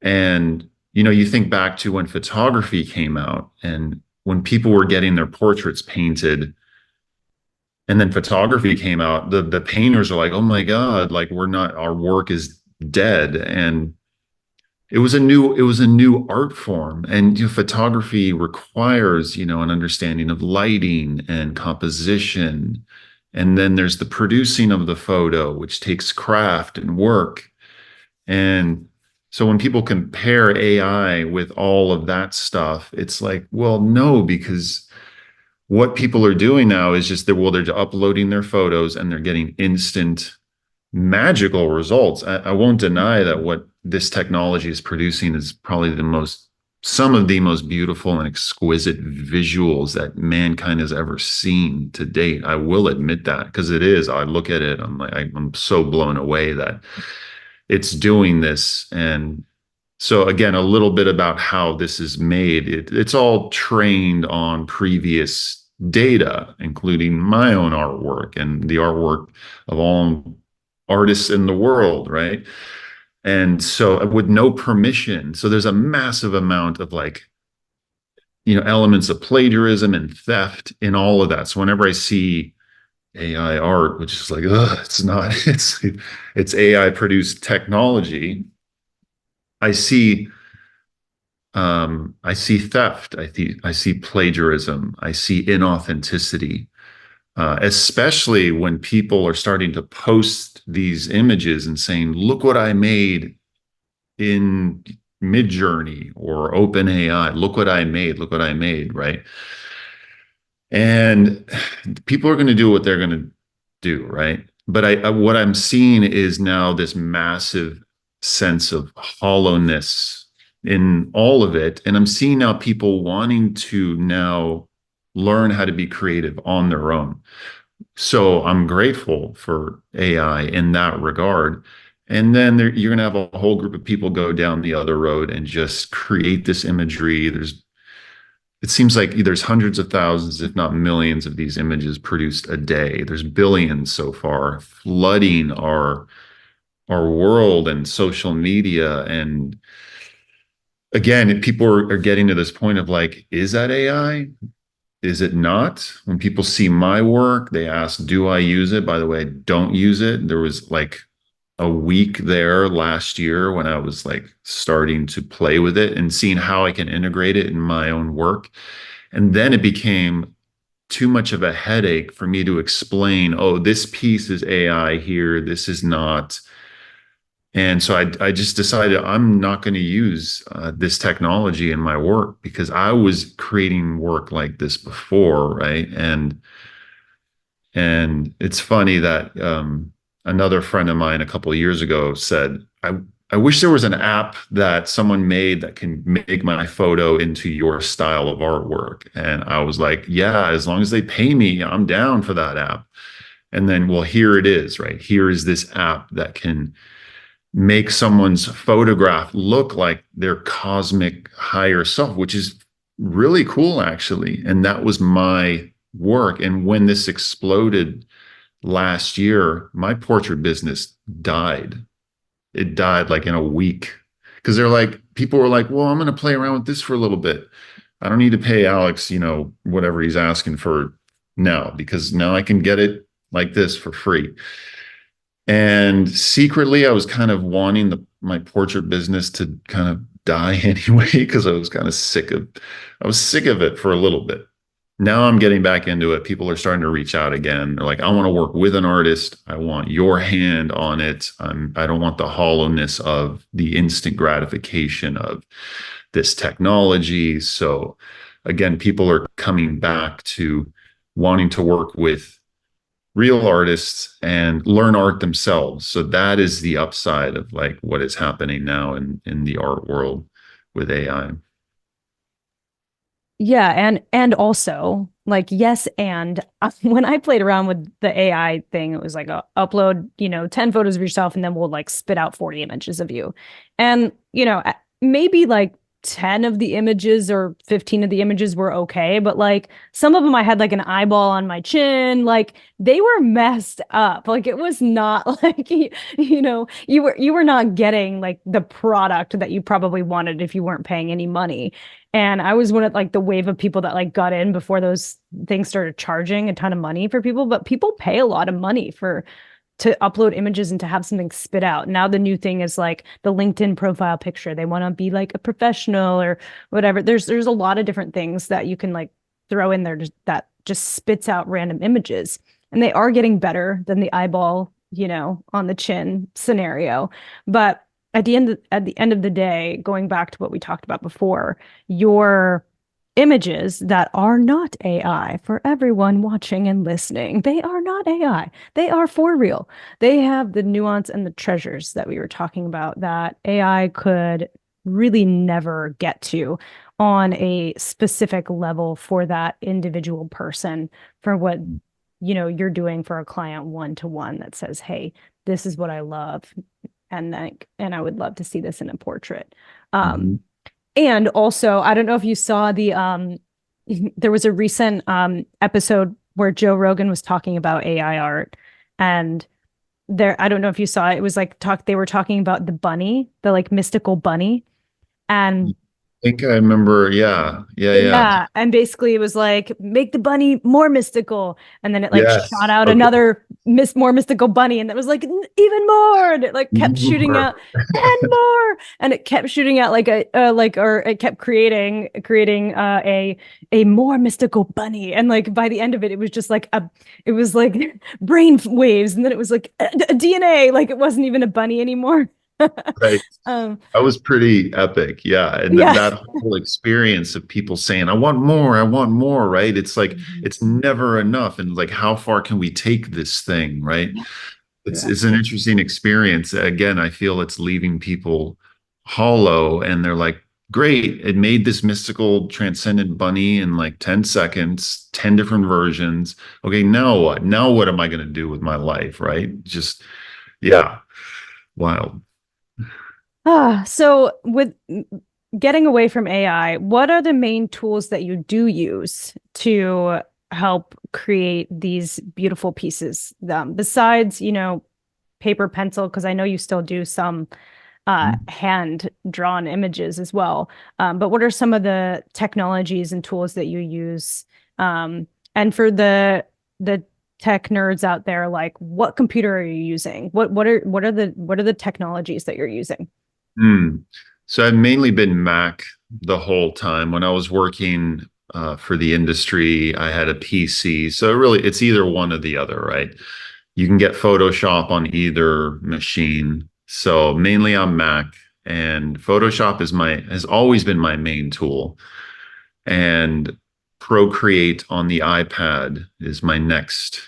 And you think back to when photography came out and when people were getting their portraits painted and then photography came out, the painters are like, "Oh my God, like our work is dead." And it was a new art form. And photography requires, an understanding of lighting and composition. And then there's the producing of the photo, which takes craft and work. And so when people compare AI with all of that stuff, it's like, well, no, because what people are doing now is just they're uploading their photos and they're getting instant magical results. I won't deny that what this technology is producing is probably some of the most beautiful and exquisite visuals that mankind has ever seen to date. I will admit that because it is. I look at it, I'm like, I'm so blown away that it's doing this. And so again, a little bit about how this is made. It's all trained on previous data, including my own artwork and the artwork of all artists in the world, right? And so with no permission. So there's a massive amount of elements of plagiarism and theft in all of that. So whenever I see AI art, which is like, ugh, it's not, it's AI produced technology, I see I see theft. I see plagiarism. I see inauthenticity, especially when people are starting to post these images and saying, "Look what I made in Midjourney or OpenAI. Look what I made. Look what I made." Right? And people are going to do what they're going to do, right? But what I'm seeing is now this massive sense of hollowness in all of it. And I'm seeing now people wanting to now learn how to be creative on their own. So I'm grateful for AI in that regard. And then you're going to have a whole group of people go down the other road and just create this imagery. It seems like there's hundreds of thousands, if not millions, of these images produced a day. There's billions so far, flooding our world and social media. And again, people are getting to this point of like, is that AI? Is it not? When people see my work, they ask, do I use it? By the way, I don't use it. There was like a week there last year when I was like starting to play with it and seeing how I can integrate it in my own work. And then it became too much of a headache for me to explain, oh, this piece is AI here, this is not. And so I just decided I'm not going to use this technology in my work because I was creating work like this before, right? And it's funny that another friend of mine a couple of years ago said, I wish there was an app that someone made that can make my photo into your style of artwork. And I was like, yeah, as long as they pay me, I'm down for that app. And then, well, here it is, right? Here is this app that can make someone's photograph look like their cosmic higher self, which is really cool, actually. And that was my work. And when this exploded last year, my portrait business died. It died like in a week because they're like, people were like, well, I'm going to play around with this for a little bit. I don't need to pay Alex, whatever he's asking for now, because now I can get it like this for free. And secretly, I was kind of wanting my portrait business to kind of die anyway, because I was sick of it for a little bit. Now I'm getting back into it. People are starting to reach out again. They're like, I want to work with an artist. I want your hand on it. I don't want the hollowness of the instant gratification of this technology. So again, people are coming back to wanting to work with real artists and learn art themselves. So that is the upside of like what is happening now in the art world with AI. Yeah, and also like yes, and when I played around with the AI thing, it was like upload, 10 photos of yourself and then we'll like spit out 40 images of you. And, maybe like 10 of the images or 15 of the images were okay, but like some of them I had like an eyeball on my chin, like they were messed up. Like it was not like you were not getting like the product that you probably wanted if you weren't paying any money. And I was one of like the wave of people that like got in before those things started charging a ton of money for people, but people pay a lot of money for to upload images and to have something spit out. Now the new thing is like the LinkedIn profile picture. They want to be like a professional or whatever. There's a lot of different things that you can like throw in there that just spits out random images. And they are getting better than the eyeball, on the chin scenario. But at the end of the day, going back to what we talked about before, your images that are not AI for everyone watching and listening, they are not AI. They are for real. They have the nuance and the treasures that we were talking about that AI could really never get to on a specific level for that individual person for what you're doing for a client one to one that says, hey, this is what I love and I would love to see this in a portrait. Mhm. And also, I don't know if you saw the there was a recent episode where Joe Rogan was talking about AI art, and there I don't know if you saw it. It was like they were talking about the bunny, the like mystical bunny, and I think I remember. Yeah. Yeah. Yeah. yeah, and basically it was like make the bunny more mystical, and then it like shot Yes. out Okay. another more mystical bunny, and that was like even more, and it like kept shooting out and more, and it kept shooting out like or it kept creating a more mystical bunny, and like by the end of it, it was just like it was like brain waves, and then it was like a DNA, like it wasn't even a bunny anymore. Right. um, That was pretty epic. Yeah. And yeah. that whole experience of people saying, I want more, right? It's like, Mhm. it's never enough. And like, how far can we take this thing, right? Yeah. It's an interesting experience. Again, I feel it's leaving people hollow and they're like, great, it made this mystical transcendent bunny in like 10 seconds, 10 different versions. Okay, now what? Now what am I going to do with my life, right? Just, yeah, wild. So with getting away from AI, what are the main tools that you do use to help create these beautiful pieces? Besides, paper, pencil, because I know you still do some hand drawn images as well. But what are some of the technologies and tools that you use? And for the tech nerds out there, like what computer are you using? What are the technologies that you're using? Hmm. So I've mainly been Mac the whole time. When I was working for the industry, I had a PC. So really, it's either one or the other, right? You can get Photoshop on either machine. So mainly on Mac, and Photoshop has always been my main tool. And Procreate on the iPad is my next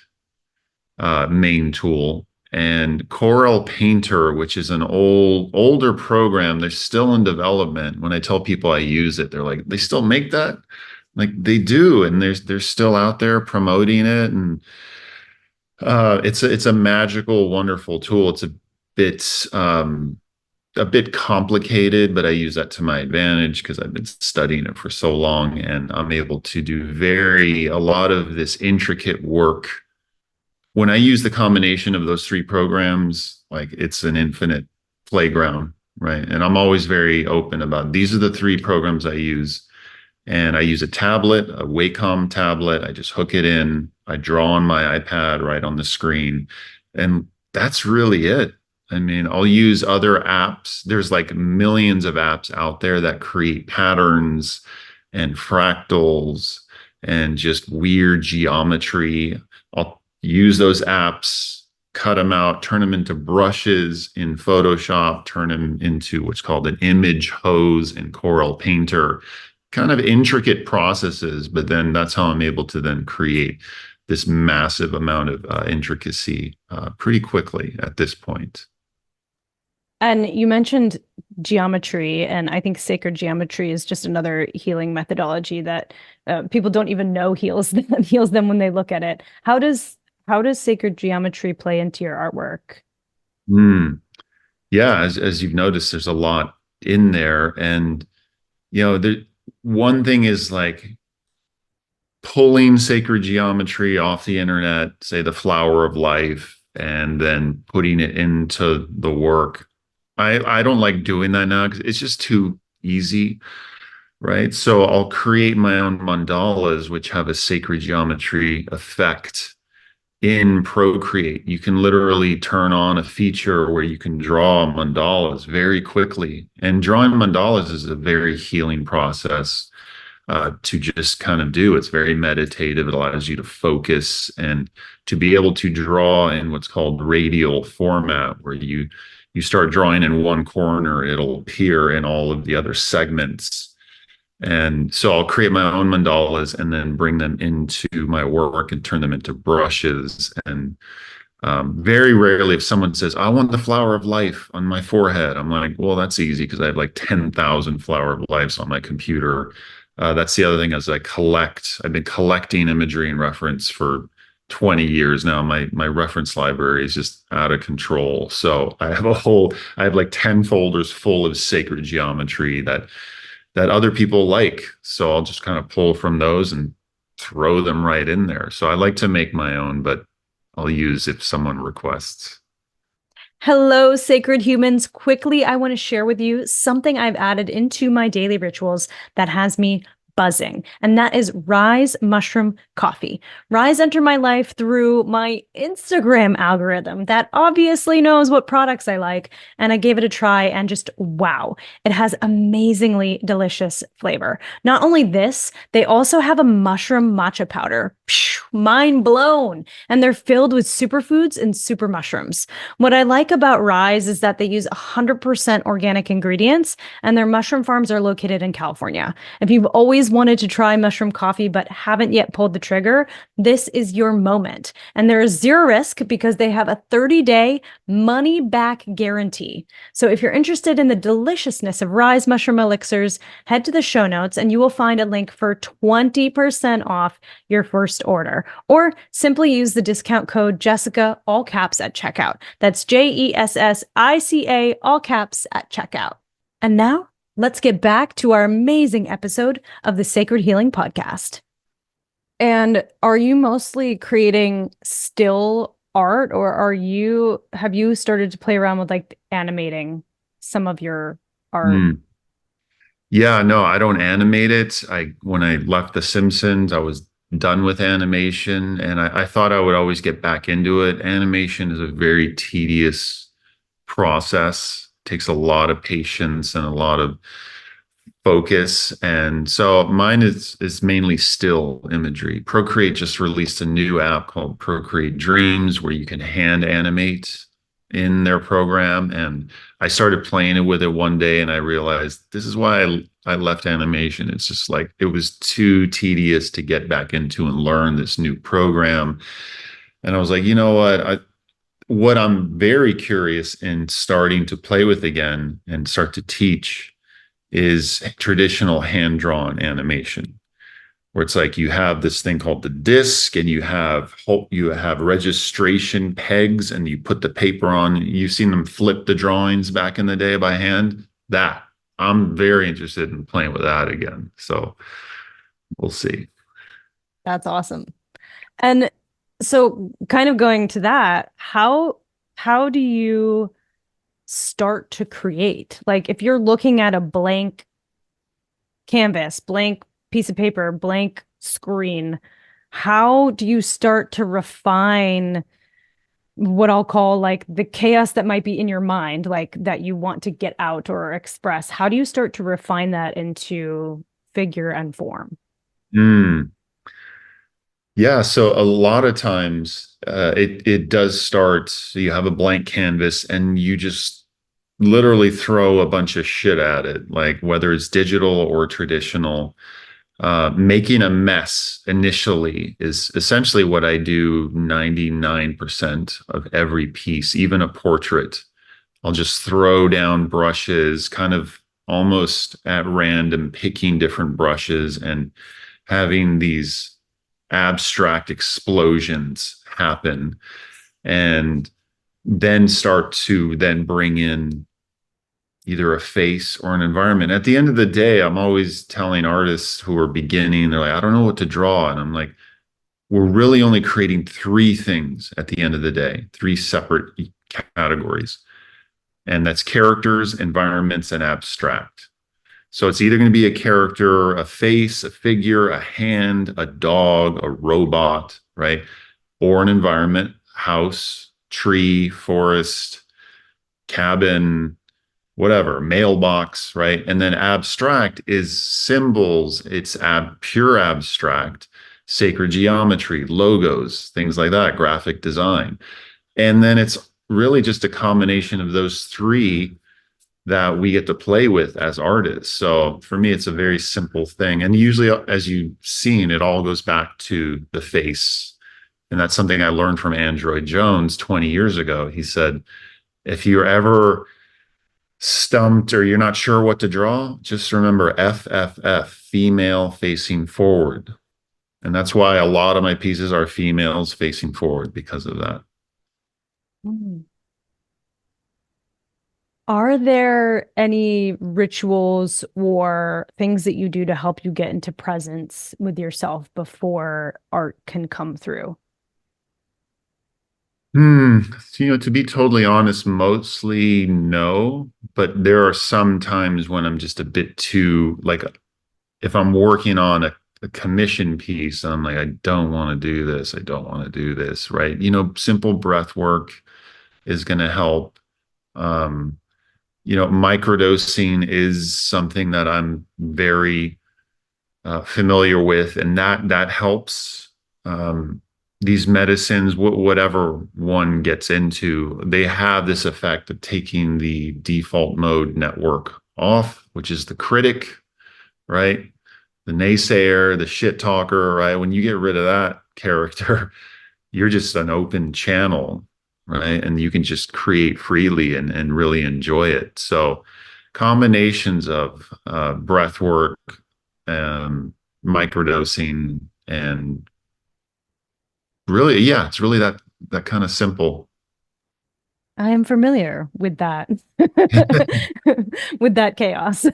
main tool. And Corel Painter, which is an older program, they're still in development. When I tell people I use it, they're like, they still make that? Like they do, and they're still out there promoting it. And it's a magical, wonderful tool. It's bit a bit complicated, but I use that to my advantage because I've been studying it for so long, and I'm able to do a lot of this intricate work. When I use the combination of those three programs, like it's an infinite playground, right? And I'm always very open about these are the three programs I use. And I use a tablet, a Wacom tablet. I just hook it in. I draw on my iPad right on the screen. And that's really it. I mean, I'll use other apps. There's like millions of apps out there that create patterns and fractals and just weird geometry. I'll use those apps, cut them out, turn them into brushes in Photoshop, turn them into what's called an image hose in Corel Painter, kind of intricate processes, but then that's how I'm able to then create this massive amount of intricacy pretty quickly at this point. And you mentioned geometry, and I think sacred geometry is just another healing methodology that people don't even know heals them, heals them when they look at it. How does sacred geometry play into your artwork? Mm. Yeah, as you've noticed, there's a lot in there, and the one thing is like pulling sacred geometry off the internet, say the flower of life, and then putting it into the work. I don't like doing that now because it's just too easy, right? So I'll create my own mandalas, which have a sacred geometry effect in Procreate. You can literally turn on a feature where you can draw mandalas very quickly. And drawing mandalas is a very healing process to just kind of do. It's very meditative. It allows you to focus and to be able to draw in what's called radial format, where you start drawing in one corner, it'll appear in all of the other segments. And so I'll create my own mandalas and then bring them into my work and turn them into brushes. And very rarely, if someone says, I want the flower of life on my forehead, I'm like, well, that's easy because I have like 10,000 flower of lives on my computer. That's the other thing as I've been collecting imagery and reference for 20 years now. My reference library is just out of control. So I have like 10 folders full of sacred geometry that other people like. So I'll just kind of pull from those and throw them right in there. So I like to make my own, but I'll use if someone requests. Hello, sacred humans. Quickly, I want to share with you something I've added into my daily rituals that has me buzzing, and that is Rise Mushroom Coffee. Rise entered my life through my Instagram algorithm that obviously knows what products I like, and I gave it a try, and just wow, it has amazingly delicious flavor. Not only this, they also have a mushroom matcha powder. Phew, mind blown. And they're filled with superfoods and super mushrooms. What I like about Rise is that they use 100% organic ingredients, and their mushroom farms are located in California. If you've always wanted to try mushroom coffee but haven't yet pulled the trigger, this is your moment. And there is zero risk because they have a 30-day money back guarantee. So if you're interested in the deliciousness of Rise mushroom elixirs, head to the show notes and you will find a link for 20% off your first order. Or simply use the discount code Jessica, all caps, at checkout. That's JESSICA, all caps, at checkout. And now, let's get back to our amazing episode of the Sacred Healing Podcast. And are you mostly creating still art, or have you started to play around with like animating some of your art? Yeah, no, I don't animate it. When I left The Simpsons, I was done with animation, and I thought I would always get back into it. Animation is a very tedious process, takes a lot of patience and a lot of focus. And so mine is mainly still imagery. Procreate just released a new app called Procreate Dreams where you can hand animate in their program. And I started playing it with it one day and I realized this is why I left animation. It's just like it was too tedious to get back into and learn this new program. And I was like, you know what I'm very curious in starting to play with again and start to teach is traditional hand-drawn animation, where it's like you have this thing called the disc and you have registration pegs and you put the paper on. You've seen them flip the drawings back in the day by hand. That I'm very interested in playing with that again. So we'll see. That's awesome. And so kind of going to that, how do you start to create? Like if you're looking at a blank canvas, blank piece of paper, blank screen, how do you start to refine what I'll call like the chaos that might be in your mind, like that you want to get out or express? How do you start to refine that into figure and form? Mm. Yeah, so a lot of times it does start. So you have a blank canvas and you just literally throw a bunch of shit at it, like whether it's digital or traditional. Making a mess initially is essentially what I do 99% of every piece, even a portrait. I'll just throw down brushes, kind of almost at random, picking different brushes and having these abstract explosions happen, and then start to then bring in either a face or an environment. At the end of the day, I'm always telling artists who are beginning, they're like, I don't know what to draw. And I'm like, we're really only creating three things at the end of the day, three separate categories. And that's characters, environments, and abstract. So it's either going to be a character, a face, a figure, a hand, a dog, a robot, right? Or an environment, house, tree, forest, cabin, whatever, mailbox, right? And then abstract is symbols, it's pure abstract, sacred geometry, logos, things like that, graphic design. And then it's really just a combination of those three that we get to play with as artists. So for me, it's a very simple thing. And usually, as you've seen, it all goes back to the face. And that's something I learned from Android Jones 20 years ago. He said, if you're ever stumped or you're not sure what to draw, just remember FFF, female facing forward. And that's why a lot of my pieces are females facing forward because of that. Mm. Are there any rituals or things that you do to help you get into presence with yourself before art can come through? Hmm. To be totally honest, mostly no, but there are some times when I'm just a bit too, like, if I'm working on a commission piece, I'm like, I don't want to do this. I don't want to do this, right? Simple breath work is going to help. Um, Microdosing is something that I'm very familiar with, and that helps. These medicines, whatever one gets into, they have this effect of taking the default mode network off, which is the critic, right? The naysayer, the shit talker, right? When you get rid of that character, you're just an open channel, right? And you can just create freely and really enjoy it. So combinations of breath work, microdosing, and really, yeah, it's really that kind of simple. I am familiar with that, with that chaos.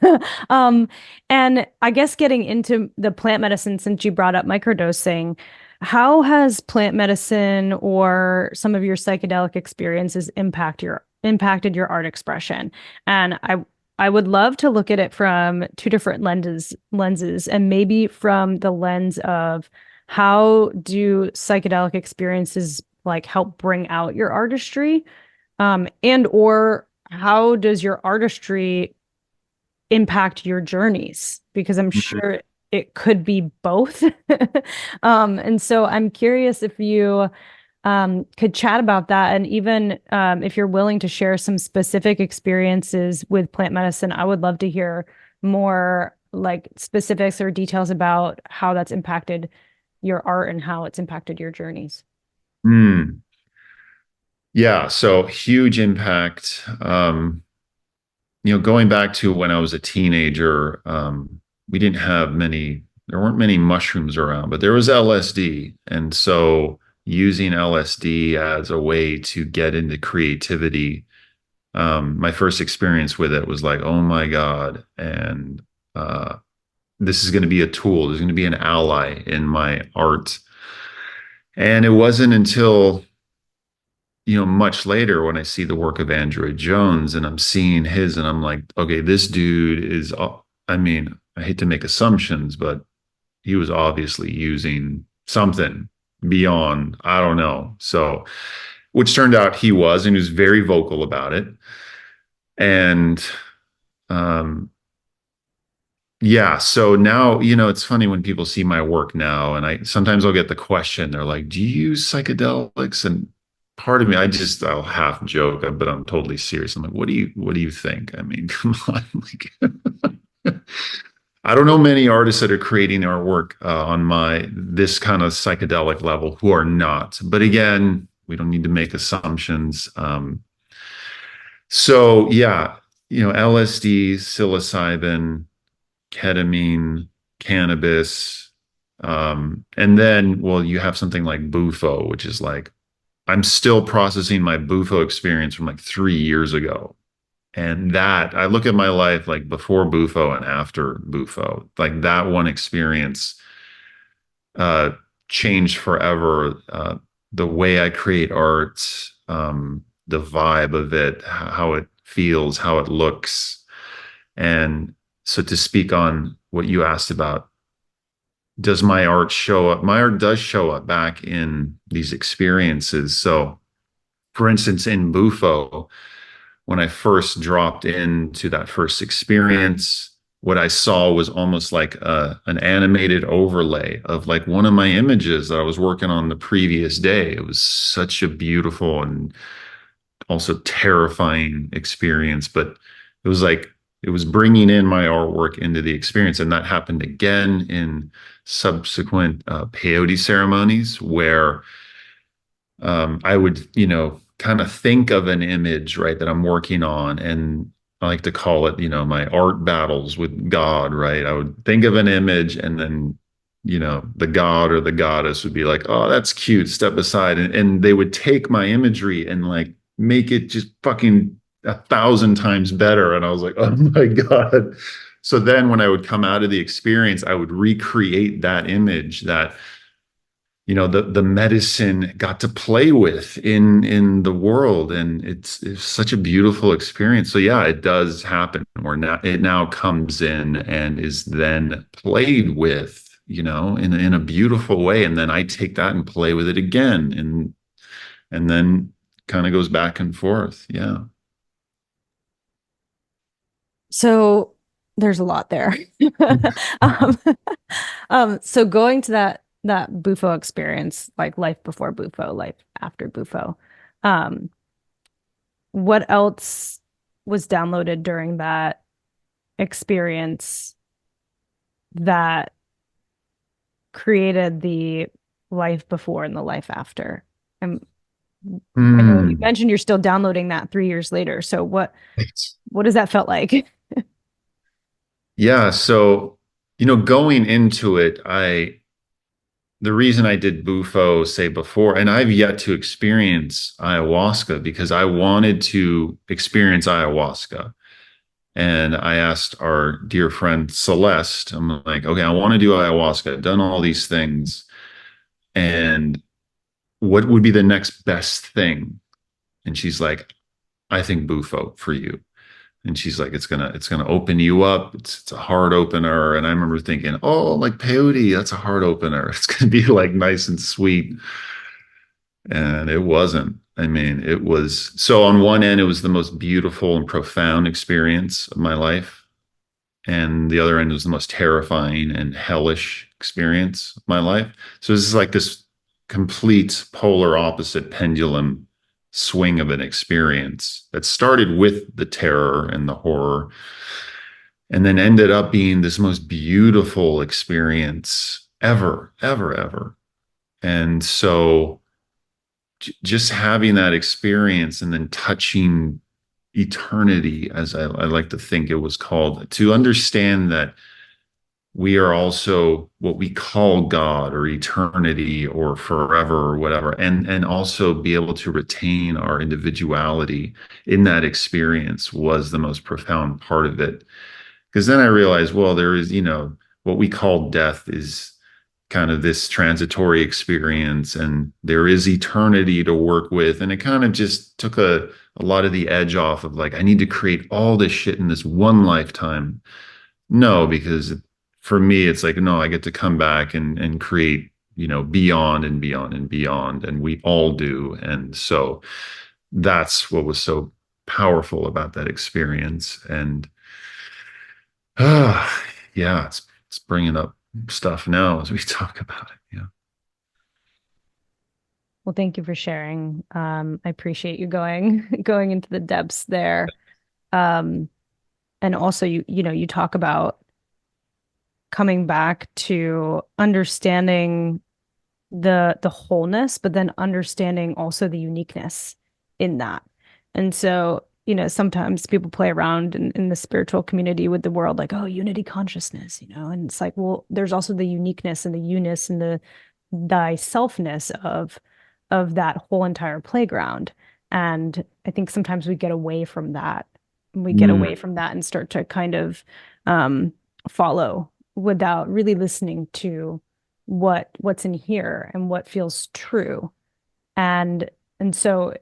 Um, and I guess getting into the plant medicine, since you brought up microdosing, how has plant medicine or some of your psychedelic experiences impacted your art expression? And I would love to look at it from two different lenses, and maybe from the lens of how do psychedelic experiences like help bring out your artistry? And or how does your artistry impact your journeys? Because I'm sure it could be both. And so I'm curious if you could chat about that. And even if you're willing to share some specific experiences with plant medicine, I would love to hear more like specifics or details about how that's impacted your art and how it's impacted your journeys. Mm. Yeah, so huge impact. Going back to when I was a teenager, we didn't have many, there weren't many mushrooms around, but there was LSD. And so using LSD as a way to get into creativity, my first experience with it was like, oh my God. And this is going to be a tool, there's going to be an ally in my art. And it wasn't until much later when I see the work of Android Jones and I'm seeing his and I'm like, okay, this dude is, I mean, I hate to make assumptions, but he was obviously using something beyond, I don't know. So, which turned out he was, and he was very vocal about it. And, um, yeah, so now, it's funny when people see my work now, and I sometimes I'll get the question, they're like, "Do you use psychedelics?" And part of me, I'll half joke, but I'm totally serious. I'm like, what do you think? I mean, come on, like, I don't know many artists that are creating their work on my this kind of psychedelic level who are not. But again, we don't need to make assumptions. So yeah, LSD, psilocybin, ketamine, cannabis, and then, well, you have something like Bufo, which is like I'm still processing my Bufo experience from like 3 years ago. And that I look at my life like before Bufo and after Bufo, like that one experience uh, changed forever. The way I create art, the vibe of it, how it feels, how it looks. And so to speak on what you asked about, does my art show up? My art does show up back in these experiences. So, for instance, in Bufo, when I first dropped into that first experience, what I saw was almost like an animated overlay of like one of my images that I was working on the previous day. It was such a beautiful and also terrifying experience, but it was like it was bringing in my artwork into the experience. And that happened again in subsequent peyote ceremonies where I would, kind of think of an image, right, that I'm working on. And I like to call it, my art battles with God, right? I would think of an image and then, the God or the goddess would be like, oh, that's cute, step aside. And they would take my imagery and like make it just fucking 1,000 times better. And I was like, oh my God. So then when I would come out of the experience, I would recreate that image that the medicine got to play with in the world, and it's such a beautiful experience. So yeah, it does happen where now it now comes in and is then played with, in a beautiful way, and then I take that and play with it again, and then kind of goes back and forth. Yeah. So there's a lot there. Um, so going to that Bufo experience, like life before Bufo, life after Bufo, um, what else was downloaded during that experience that created the life before and the life after? And I know you Hmm. mentioned you're still downloading that 3 years later. So what does that felt like? Yeah, so going into it, the reason I did Bufo, say before, and I've yet to experience ayahuasca because I wanted to experience ayahuasca. And I asked our dear friend Celeste, I'm like, okay, I want to do ayahuasca. I've done all these things. And what would be the next best thing? And she's like, I think Bufo for you. And she's like, it's gonna open you up. It's a heart opener. And I remember thinking, oh, like peyote, that's a heart opener. It's gonna be like nice and sweet. And it wasn't. I mean, it was so on one end, it was the most beautiful and profound experience of my life. And the other end was the most terrifying and hellish experience of my life. So this is like this complete polar opposite pendulum swing of an experience that started with the terror and the horror and then ended up being this most beautiful experience ever, ever, ever. And so just having that experience and then touching eternity, as I like to think it was called, to understand that we are also what we call God or eternity or forever or whatever, and also be able to retain our individuality in that experience was the most profound part of it. Because then I realized, well, there is, what we call death is kind of this transitory experience and there is eternity to work with. And it kind of just took a lot of the edge off of like, I need to create all this shit in this one lifetime. No, because for me, it's like, no, I get to come back and create, beyond and beyond and beyond. And we all do. And so that's what was so powerful about that experience. And yeah, it's bringing up stuff now as we talk about it. Yeah. Well, thank you for sharing. I appreciate you going going into the depths there. Um, and also you talk about coming back to understanding the wholeness, but then understanding also the uniqueness in that. And so, sometimes people play around in the spiritual community with the world, like, oh, unity consciousness, and it's like, well, there's also the uniqueness and the unus and the thyselfness of that whole entire playground. And I think sometimes we get away from that. We get Mm, away from that and start to kind of um, follow without really listening to what's in here and what feels true. And so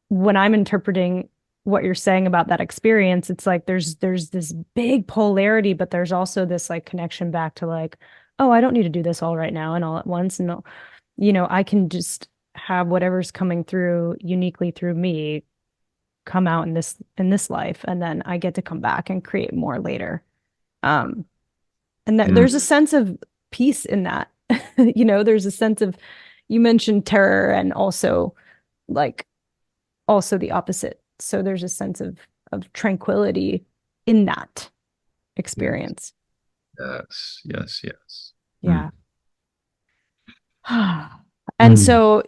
when I'm interpreting what you're saying about that experience, it's like there's this big polarity, but there's also this like connection back to like, oh, I don't need to do this all right now and all at once. And I can just have whatever's coming through uniquely through me come out in this life, and then I get to come back and create more later. Um, and that mm, there's a sense of peace in that. There's a sense of, you mentioned terror and also like also the opposite. So there's a sense of tranquility in that yes, experience. yes, yes, yes. Mm, Yeah. And mm, so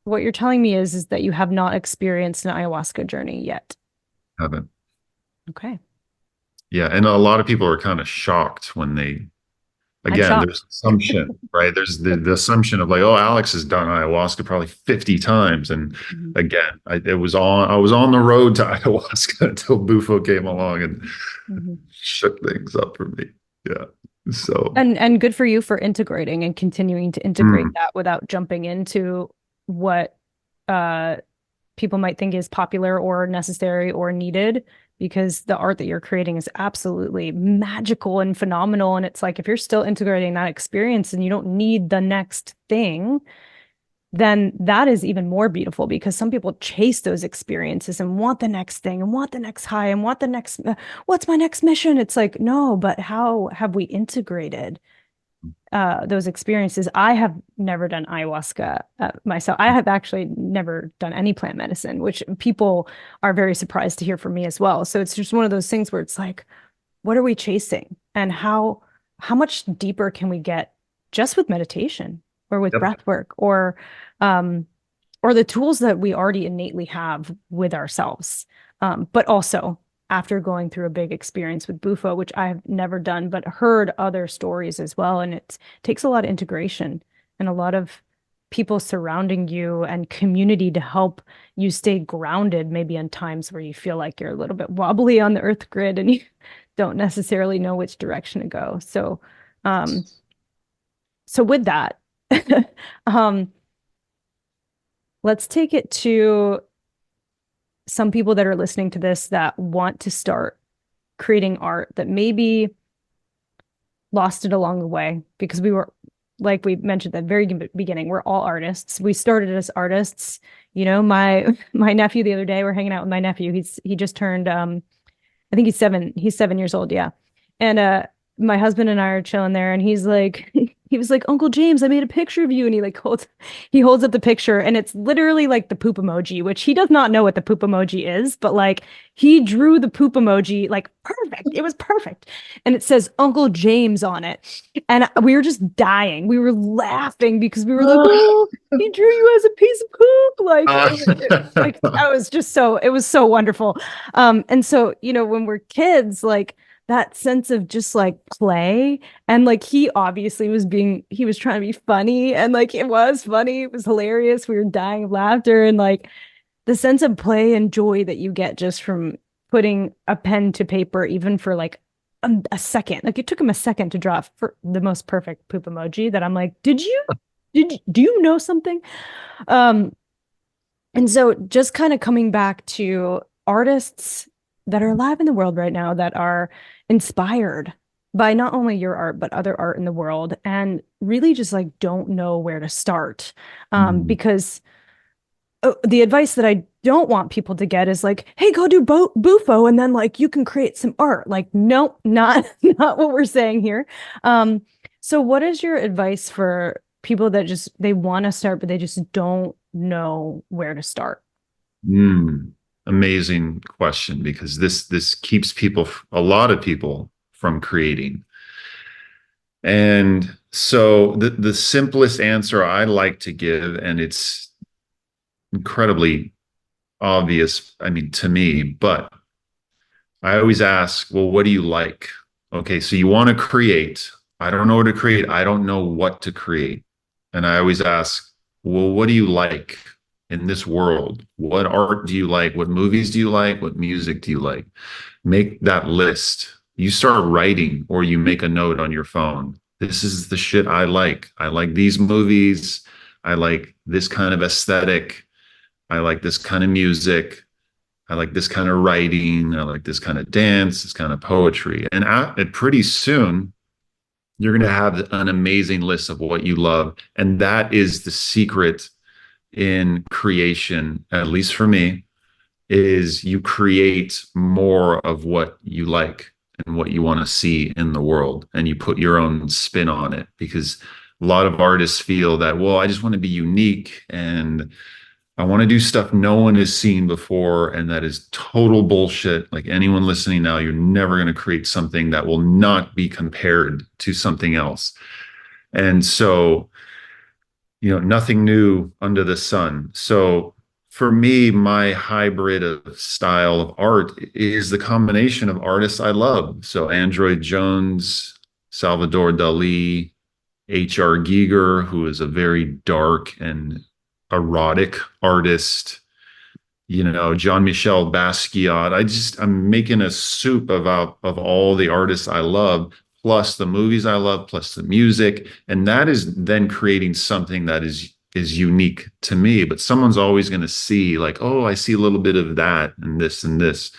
what you're telling me is that you have not experienced an ayahuasca journey yet. haven't. Okay. Yeah, and a lot of people are kind of shocked when they, I'm again, there's shocked. assumption, right? There's the assumption of like, oh, Alex has done ayahuasca probably 50 times. And Mhm. again, I was on the road to ayahuasca until Bufo came along and Mhm. shook things up for me. Yeah. So, And good for you for integrating and continuing to integrate mm, that without jumping into what uh people might think is popular or necessary or needed, because the art that you're creating is absolutely magical and phenomenal. And it's like if you're still integrating that experience and you don't need the next thing, then that is even more beautiful, because some people chase those experiences and want the next thing and want the next high and want the next, what's my next mission? It's like, no, but how have we integrated those experiences? I have never done ayahuasca myself. I have actually never done any plant medicine, which people are very surprised to hear from me as well. So it's just one of those things where it's like, what are we chasing, and how much deeper can we get just with meditation or with yep. breath work um, or the tools that we already innately have with ourselves. But also after going through a big experience with Bufo, which I've never done, but heard other stories as well. And it takes a lot of integration and a lot of people surrounding you and community to help you stay grounded, maybe in times where you feel like you're a little bit wobbly on the earth grid and you don't necessarily know which direction to go. Um, so with that, um, let's take it to some people that are listening to this that want to start creating art that maybe lost it along the way because we were, like we mentioned at the very beginning, we're all artists. We started as artists. You know, my nephew the other day, we're hanging out with my nephew. He just turned I think he's 7 years old, yeah. And my husband and I are chilling there and he's like he was like, Uncle James, I made a picture of you. And he holds up the picture and it's literally like the poop emoji, which he does not know what the poop emoji is, but like he drew the poop emoji like perfect. It was perfect. And it says Uncle James on it. And we were just dying. We were laughing because we were like, oh, he drew you as a piece of poop. Like I was just so it was so wonderful. And so, you know, when we're kids, like that sense of just like play and like he was trying to be funny and like it was funny, it was hilarious, we were dying of laughter and like the sense of play and joy that you get just from putting a pen to paper even for like a second. Like it took him a second to draw for the most perfect poop emoji that I'm like, do you know something? um and so just kind of coming back to artists that are alive in the world right now that are inspired by not only your art, but other art in the world and really just like don't know where to start. Mm. Because the advice that I don't want people to get is like, hey, go do Bufo and then like you can create some art. Like, nope, not not what we're saying here. So what is your advice for people that just they want to start, but they just don't know where to start? Mm. Amazing question because this keeps people, a lot of people, from creating. And so the simplest answer I like to give, and it's incredibly obvious, I mean, to me, but I always ask, well, what do you like? Okay, so you want to create. I don't know what to create. I don't know what to create. And I always ask, well, what do you like in this world? What art do you like? What movies do you like? What music do you like? Make that list. You start writing or you make a note on your phone. This is the shit I like. I like these movies. I like this kind of aesthetic. I like this kind of music. I like this kind of writing. I like this kind of dance, this kind of poetry. And pretty soon, you're going to have an amazing list of what you love. And that is the secret in creation, at least for me, is you create more of what you like and what you want to see in the world. And you put your own spin on it because a lot of artists feel that, well, I just want to be unique and I want to do stuff no one has seen before, and that is total bullshit. Like anyone listening now, you're never going to create something that will not be compared to something else. And so, nothing new under the sun. So for me, my hybrid of style of art is the combination of artists I love. So Android Jones, Salvador Dali, H.R. Giger, who is a very dark and erotic artist, Jean-Michel Basquiat. I'm making a soup of all the artists I love, plus the movies I love, plus the music. And that is then creating something that is unique to me. But someone's always going to see like, oh, I see a little bit of that and this and this.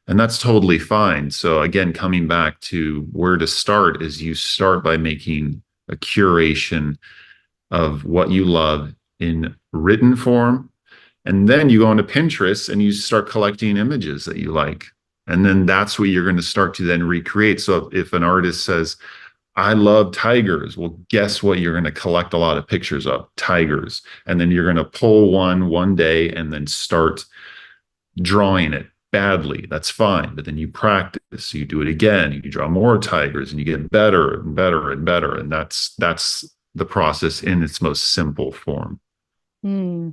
And that's totally fine. So again, coming back to where to start is you start by making a curation of what you love in written form. And then you go into Pinterest and you start collecting images that you like. And then that's what you're going to start to then recreate. So if an artist says, I love tigers, well, guess what? You're going to collect a lot of pictures of tigers. And then you're going to pull one day and then start drawing it badly. That's fine. But then you practice, you do it again, you draw more tigers and you get better and better and better. And that's the process in its most simple form. Hmm.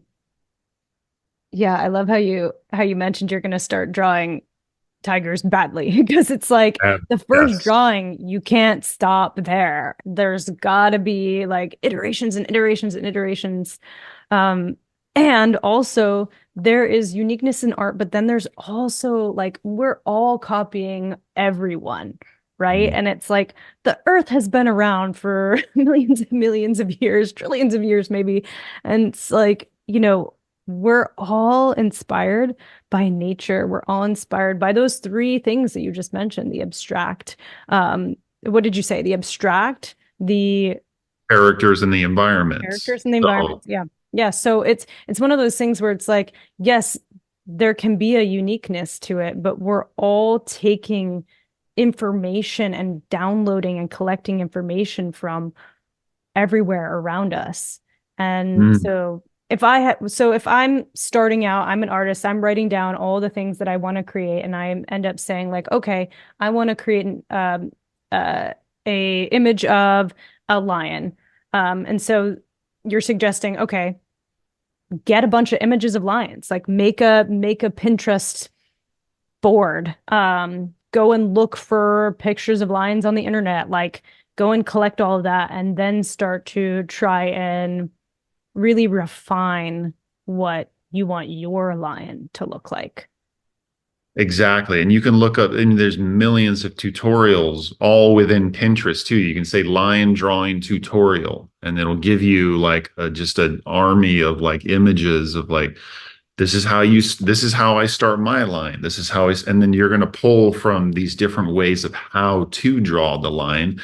Yeah, I love how you mentioned you're going to start drawing tigers badly because it's like the first Yes. drawing, you can't stop there. There's got to be like iterations and iterations and iterations. Um, and also there is uniqueness in art, but then there's also like we're all copying everyone, right? And it's like the earth has been around for millions and millions of years, trillions of years maybe. And it's like, we're all inspired by nature. We're all inspired by those three things that you just mentioned, the abstract. What did you say? The abstract, the Characters in the environments. characters, and the environment. So Yeah. Yeah. So it's one of those things where it's like, yes, there can be a uniqueness to it, but we're all taking information and downloading and collecting information from everywhere around us. And mm, so if I'm starting out, I'm an artist, I'm writing down all the things that I want to create, and I end up saying like, okay, I want to create uh, a image of a lion. And so you're suggesting, okay, get a bunch of images of lions, like make a Pinterest bored. Go and look for pictures of lions on the internet, like go and collect all of that and then start to try and really refine what you want your lion to look like. exactly. And you can look up, and there's millions of tutorials all within Pinterest too. You can say lion drawing tutorial, and it'll give you like just an army of like images of like, this is how I start my line. This is how and then you're going to pull from these different ways of how to draw the line.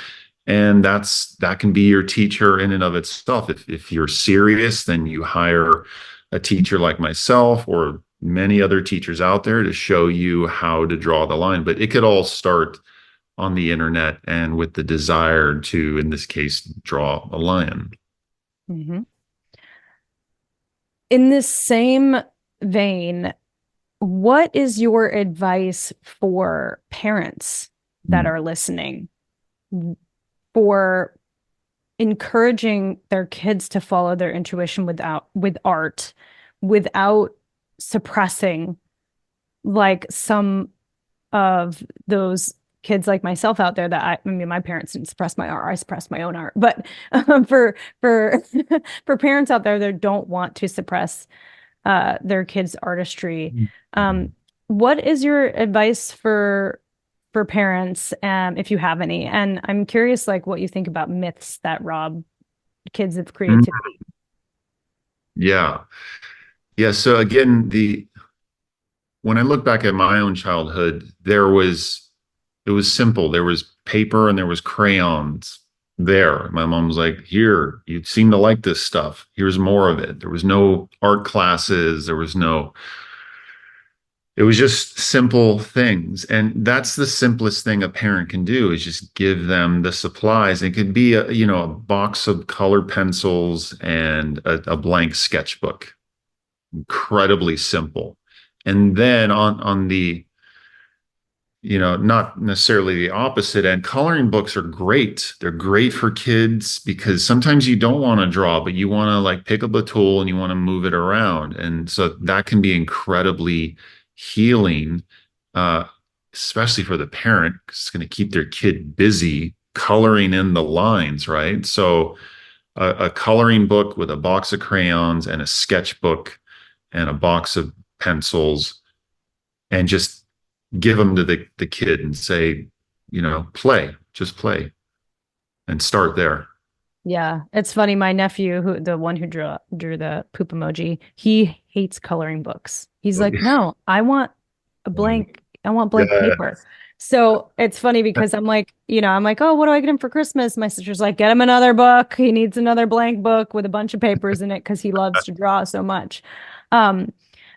And that can be your teacher in and of itself. If you're serious, then you hire a teacher like myself or many other teachers out there to show you how to draw the line. But it could all start on the internet and with the desire to, in this case, draw a lion. Mhm. In this same vein, what is your advice for parents that Mm. are listening for encouraging their kids to follow their intuition with art without suppressing like some of those kids like myself out there that I mean my parents didn't suppress my art, I suppressed my own art, but for for parents out there that don't want to suppress their kids' artistry, um what is your advice for parents, if you have any? And I'm curious like what you think about myths that rob kids of Mm. creativity. Yeah. Yeah. So again, the when I look back at my own childhood, it was simple. There was paper and there was crayons there. My mom was like, "Here, you seem to like this stuff. Here's more of it." There was no art classes. It was just simple things. And that's the simplest thing a parent can do is just give them the supplies. It could be a box of color pencils and a blank sketchbook. Incredibly simple. And then on the not necessarily the opposite end. Coloring books are great. They're great for kids because sometimes you don't want to draw, but you want to like pick up a tool and you want to move it around. And so that can be incredibly healing, uh, especially for the parent, 'cause it's going to keep their kid busy coloring in the lines, right? So a coloring book with a box of crayons and a sketchbook and a box of pencils and just give them to the kid and say, play, just play and start there. Yeah, it's funny. My nephew, who the one who drew the poop emoji, he hates coloring books. He's like, no, I want blank Yeah. paper. So it's funny because I'm like, oh, what do I get him for Christmas? My sister's like, get him another book. He needs another blank book with a bunch of papers in it because he loves to draw so much. Um,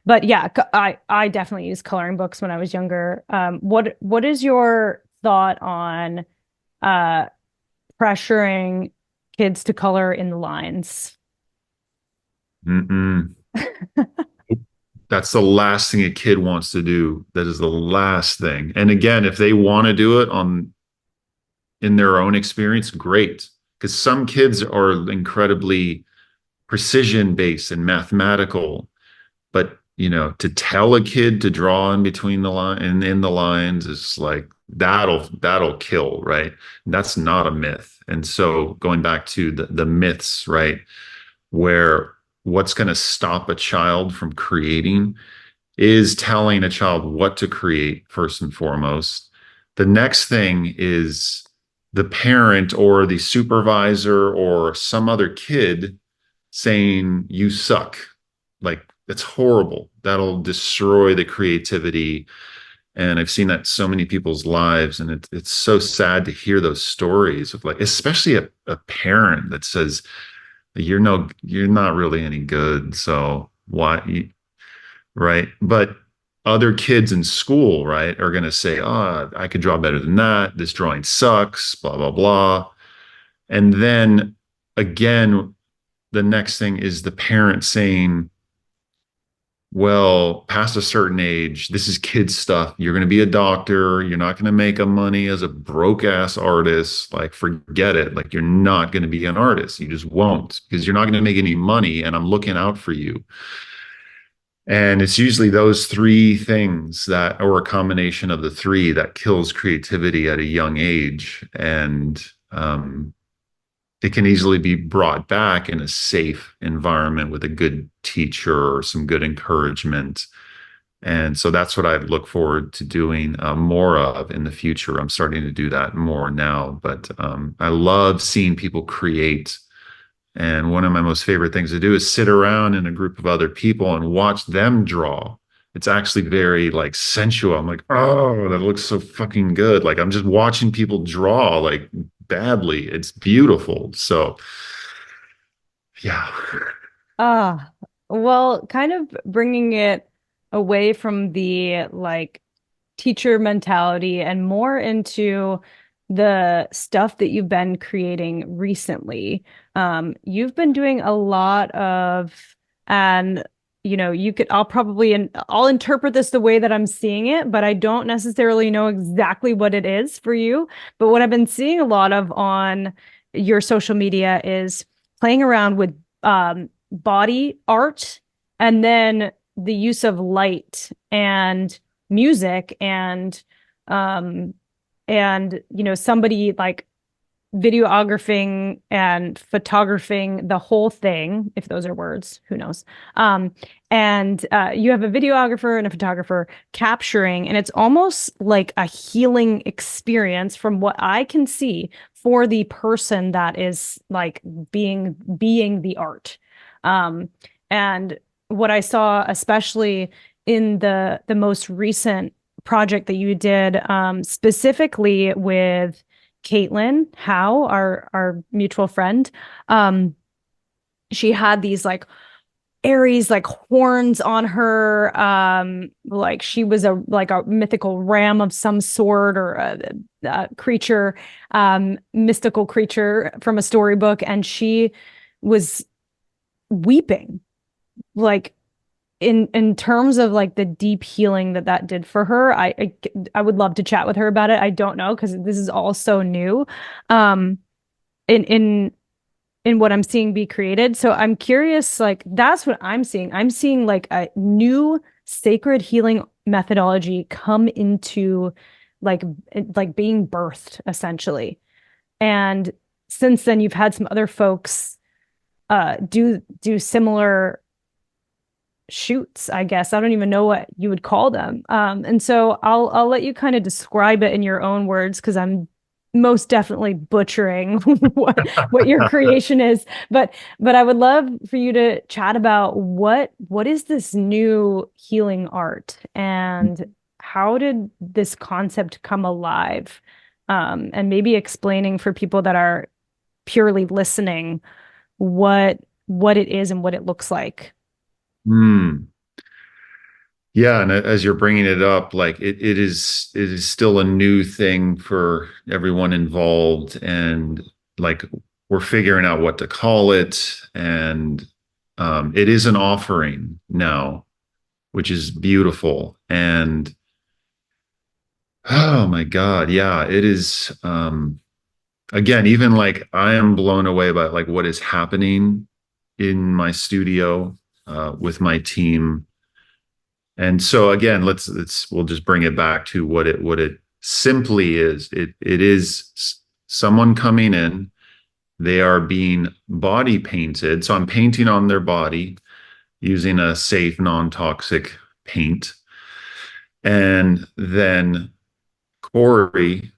but yeah, I definitely used coloring books when I was younger. What is your thought on uh pressuring kids to color in the lines? Mm-mm. That's the last thing a kid wants to do. That is the last thing. And again, if they want to do it on in their own experience, great. Because some kids are incredibly precision based and mathematical. But to tell a kid to draw in between the line and in the lines is like that'll kill, right? That's not a myth. And so going back to the myths, right? Where what's going to stop a child from creating is telling a child what to create first and foremost. The next thing is the parent or the supervisor or some other kid saying you suck, like it's horrible. That'll destroy the creativity. And I've seen that in so many people's lives. And it's so sad to hear those stories of like, especially a parent that says, you're not really any good. So why, right? But other kids in school, right, are going to say, oh, I could draw better than that. This drawing sucks, blah, blah, blah. And then again, the next thing is the parent saying, well, past a certain age, this is kid stuff. You're going to be a doctor. You're not going to make a money as a broke ass artist. Like, forget it. Like, you're not going to be an artist. You just won't because you're not going to make any money. And I'm looking out for you. And it's usually those three things that, or a combination of the three, that kills creativity at a young age. And it can easily be brought back in a safe environment with a good teacher or some good encouragement. And so that's what I look forward to doing more of in the future. I'm starting to do that more now, but I love seeing people create. And one of my most favorite things to do is sit around in a group of other people and watch them draw. It's actually very like sensual. I'm like, oh, that looks so fucking good. Like I'm just watching people draw like badly. It's beautiful. So yeah. Ah, well, kind of bringing it away from the like teacher mentality and more into the stuff that you've been creating recently. You've been doing a lot of, and I'll interpret this the way that I'm seeing it, but I don't necessarily know exactly what it is for you. But what I've been seeing a lot of on your social media is playing around with body art and then the use of light and music um somebody like videographing and photographing the whole thing, if those are words, who knows. And You have a videographer and a photographer capturing, and it's almost like a healing experience from what I can see for the person that is like being the art. And what I saw, especially in the most recent project that you did, specifically with Caitlin Howe, our mutual friend. She had these like Aries like horns on her, like she was a mythical ram of some sort, or a creature, mystical creature from a storybook, and she was weeping, like in terms of like the deep healing that that did for her. I would love to chat with her about it. I don't know because this is all so new, um, in what I'm seeing be created. So I'm curious, like that's what I'm seeing. I'm seeing like a new sacred healing methodology come into like being birthed essentially. And since then, you've had some other folks do similar shoots, I guess. I don't even know what you would call them. And so I'll let you kind of describe it in your own words because I'm most definitely butchering what your creation is. But I would love for you to chat about what is this new healing art and how did this concept come alive? And maybe explaining for people that are purely listening what it is and what it looks like. Hmm. Yeah, and as you're bringing it up, like it is still a new thing for everyone involved, and like we're figuring out what to call it, and it is an offering now, which is beautiful. And oh my God, yeah, it is. Again, even like I am blown away by like what is happening in my studio with my team. And so again, we'll just bring it back to what it simply is. It is someone coming in, they are being body painted. So I'm painting on their body using a safe, non-toxic paint. And then Corey,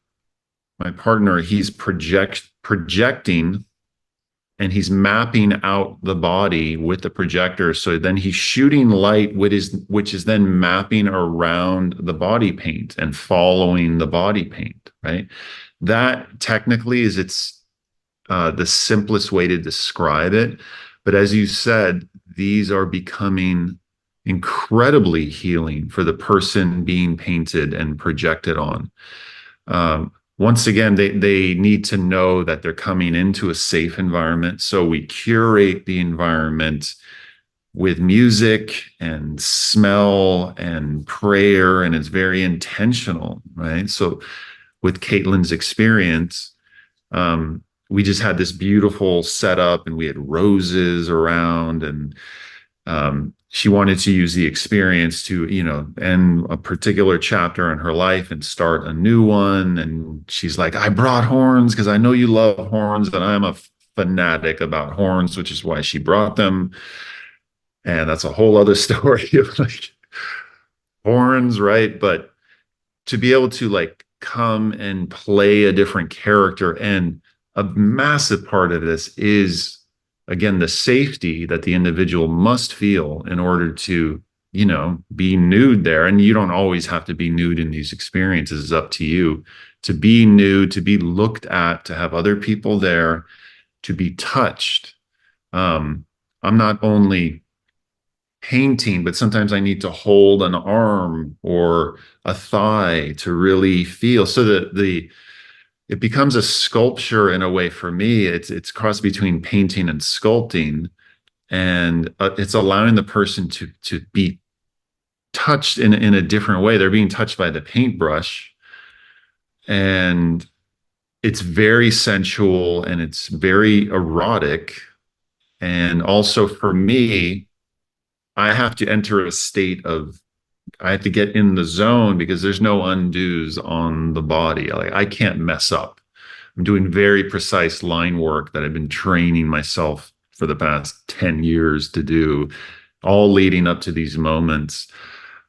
my partner, he's projecting and he's mapping out the body with the projector. So then he's shooting light, which is then mapping around the body paint and following the body paint, right? That technically is the simplest way to describe it. But as you said, these are becoming incredibly healing for the person being painted and projected on. Once again, they need to know that they're coming into a safe environment. So we curate the environment with music and smell and prayer, and it's very intentional, right? So with Caitlin's experience, we just had this beautiful setup, and we had roses around, and she wanted to use the experience to, end a particular chapter in her life and start a new one. And she's like, I brought horns because I know you love horns, and I'm a fanatic about horns, which is why she brought them. And that's a whole other story of like horns, right? But to be able to like come and play a different character, and a massive part of this is, again, the safety that the individual must feel in order to, be nude there. And you don't always have to be nude in these experiences. It's up to you to be nude, to be looked at, to have other people there, to be touched. I'm not only painting, but sometimes I need to hold an arm or a thigh to really feel. So that it becomes a sculpture in a way. For me, it's cross between painting and sculpting, and it's allowing the person to be touched in a different way. They're being touched by the paintbrush, and it's very sensual and it's very erotic. And also for me, I have to enter a state of, I have to get in the zone, because there's no undos on the body. Like, I can't mess up. I'm doing very precise line work that I've been training myself for the past 10 years to do, all leading up to these moments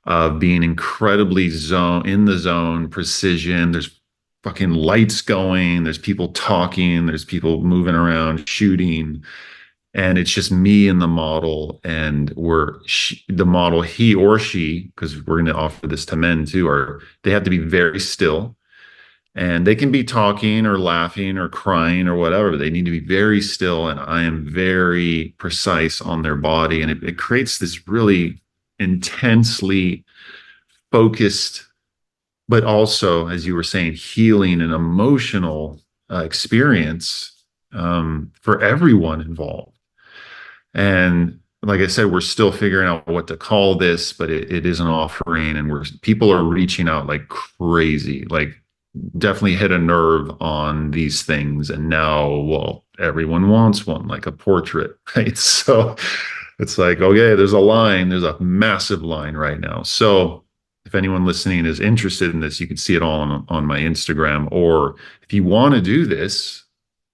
of being incredibly in the zone, precision. There's fucking lights going, there's people talking, there's people moving around, shooting. And it's just me and the model, and the model, he or she, because we're going to offer this to men too, they have to be very still, and they can be talking or laughing or crying or whatever, but they need to be very still. And I am very precise on their body, and it creates this really intensely focused, but also, as you were saying, healing and emotional experience for everyone involved. And like I said, we're still figuring out what to call this, but it is an offering, and people are reaching out like crazy, like definitely hit a nerve on these things. And now, well, everyone wants one, like a portrait, right? So it's like, okay, there's a massive line right now. So if anyone listening is interested in this, you can see it all on my Instagram. Or if you want to do this,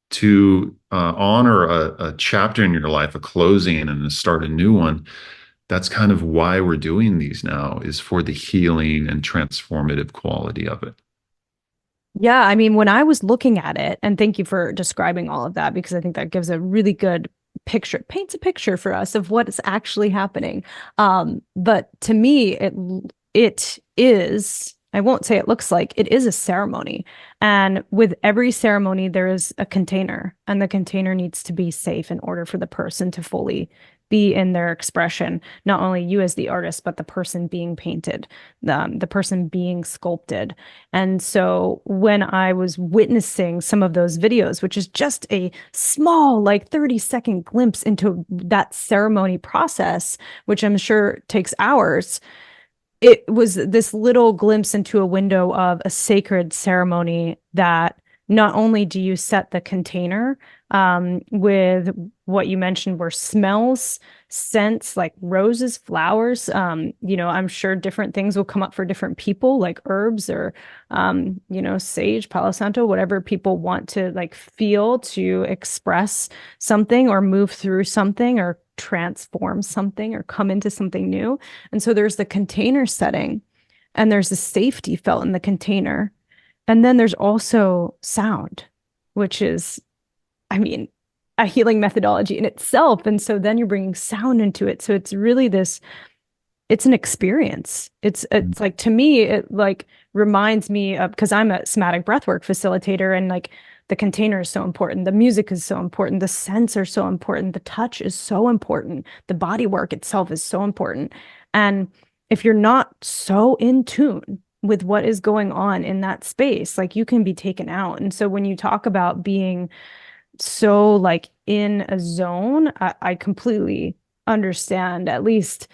to honor a chapter in your life, a closing, and to start a new one. That's kind of why we're doing these now, is for the healing and transformative quality of it. Yeah, I mean, when I was looking at it, and thank you for describing all of that, because I think that gives a really good picture, paints a picture for us of what is actually happening. But to me, it is, I won't say it looks like, it is a ceremony. And with every ceremony, there is a container, and the container needs to be safe in order for the person to fully be in their expression. Not only you as the artist, but the person being painted, the person being sculpted. And so when I was witnessing some of those videos, which is just a small, like 30-second glimpse into that ceremony process, which I'm sure takes hours, it was this little glimpse into a window of a sacred ceremony that not only do you set the container with what you mentioned were smells, scents like roses, flowers. I'm sure different things will come up for different people, like herbs or, sage, Palo Santo, whatever people want to like feel to express something or move through something or transform something or come into something new. And so there's the container setting, and there's the safety felt in the container. And then there's also sound, which is, I mean, a healing methodology in itself. And so then you're bringing sound into it. So it's really this, it's an experience. It's like, to me, it like reminds me of, because I'm a somatic breathwork facilitator, and like the container is so important, the music is so important, the scents are so important, the touch is so important, the body work itself is so important. And if you're not so in tune with what is going on in that space, like you can be taken out. And so when you talk about being so like in a zone, I completely understand at least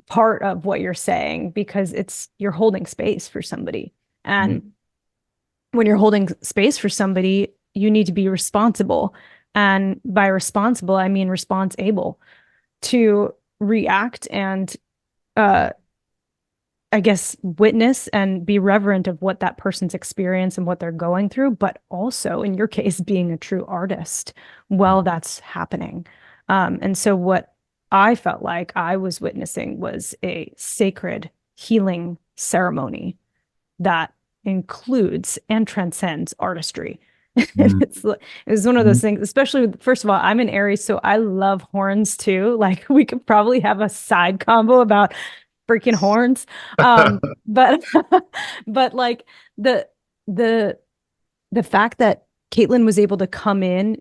part of what you're saying, because it's you're holding space for somebody. And when you're holding space for somebody, you need to be responsible. And by responsible, I mean response able to react and uh I guess witness and be reverent of what that person's experience and what they're going through, but also in your case, being a true artist while that's happening. And so what I felt like I was witnessing was a sacred healing ceremony that includes and transcends artistry. It's one of those things, especially with, first of all, I'm an Aries, so I love horns too. Like we could probably have a side combo about freaking horns. But but like the the the fact that Caitlin was able to come in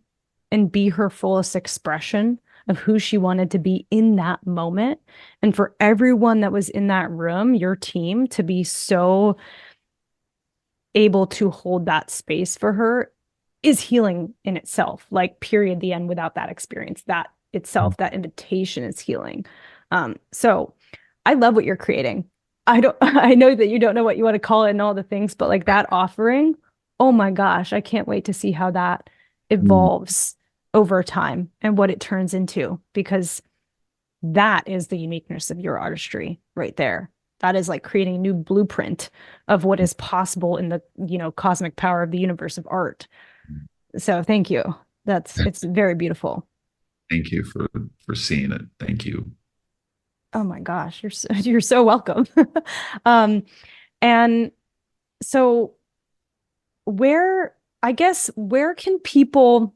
and be her fullest expression of who she wanted to be in that moment, and for everyone that was in that room, your team, to be so able to hold that space for her is healing in itself. Like, period, the end. Without that experience, that itself, that invitation is healing. So I love what you're creating. I know that you don't know what you want to call it and all the things, but like that offering, oh my gosh, I can't wait to see how that evolves over time and what it turns into, because that is the uniqueness of your artistry right there. That is like creating a new blueprint of what is possible in the, cosmic power of the universe of art. So thank you. It's very beautiful. Thank you for seeing it. Thank you. Oh my gosh, you're so welcome. Um, and so where can people,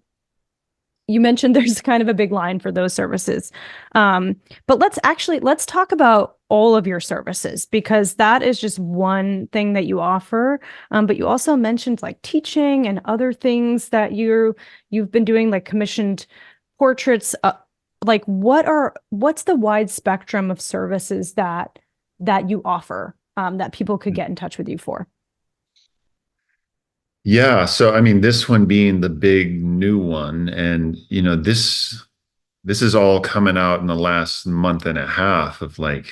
you mentioned there's kind of a big line for those services. But let's talk about all of your services, because that is just one thing that you offer. But you also mentioned like teaching and other things that you've been doing, like commissioned portraits. Like what's the wide spectrum of services that you offer, that people could get in touch with you for? Yeah, so I mean, this one being the big new one, and this is all coming out in the last month and a half of like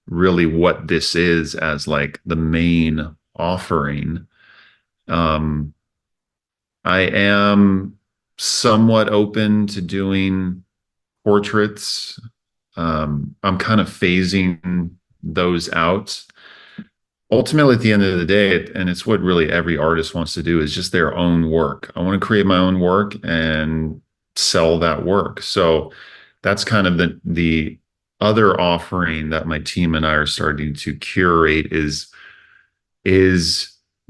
really what this is as like the main offering. Um, I am somewhat open to doing portraits. I'm kind of phasing those out. Ultimately, at the end of the day, and it's what really every artist wants to do, is just their own work. I want to create my own work and sell that work. So that's kind of the other offering that my team and I are starting to curate is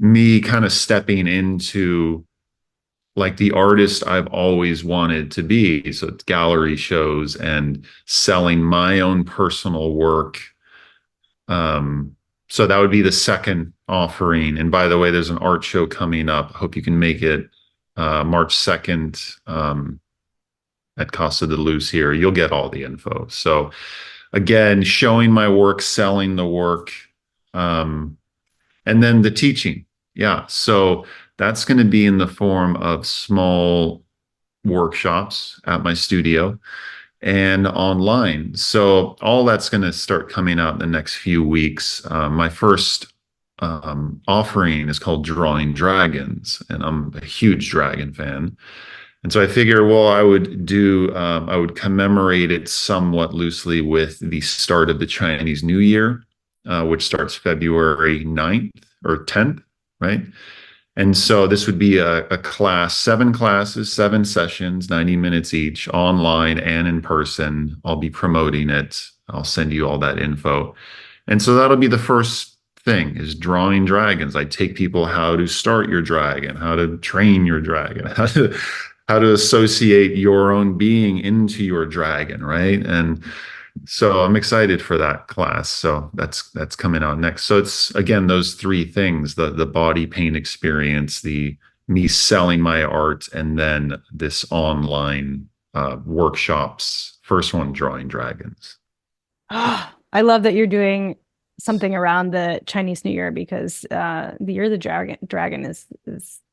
me kind of stepping into like the artist I've always wanted to be. So it's gallery shows and selling my own personal work. So that would be the second offering. And by the way, there's an art show coming up. Hope you can make it, March 2nd, at Casa de Luz here. You'll get all the info. So again, showing my work, selling the work, and then the teaching. Yeah. So that's going to be in the form of small workshops at my studio and online. So all that's going to start coming out in the next few weeks. My first offering is called Drawing Dragons, and I'm a huge dragon fan. And so I figure, well, I would commemorate it somewhat loosely with the start of the Chinese New Year, which starts February 9th or 10th, right? And so this would be a class, 7 classes, 7 sessions, 90 minutes each, online and in person. I'll be promoting it. I'll send you all that info. And so that'll be the first thing, is drawing dragons. I take people how to start your dragon, how to train your dragon, how how to associate your own being into your dragon, right? And so I'm excited for that class. So that's coming out next. So it's again those three things: the body paint experience, the me selling my art, and then this online workshops. First one, drawing dragons. I love that you're doing something around the Chinese New Year because the year of the dragon is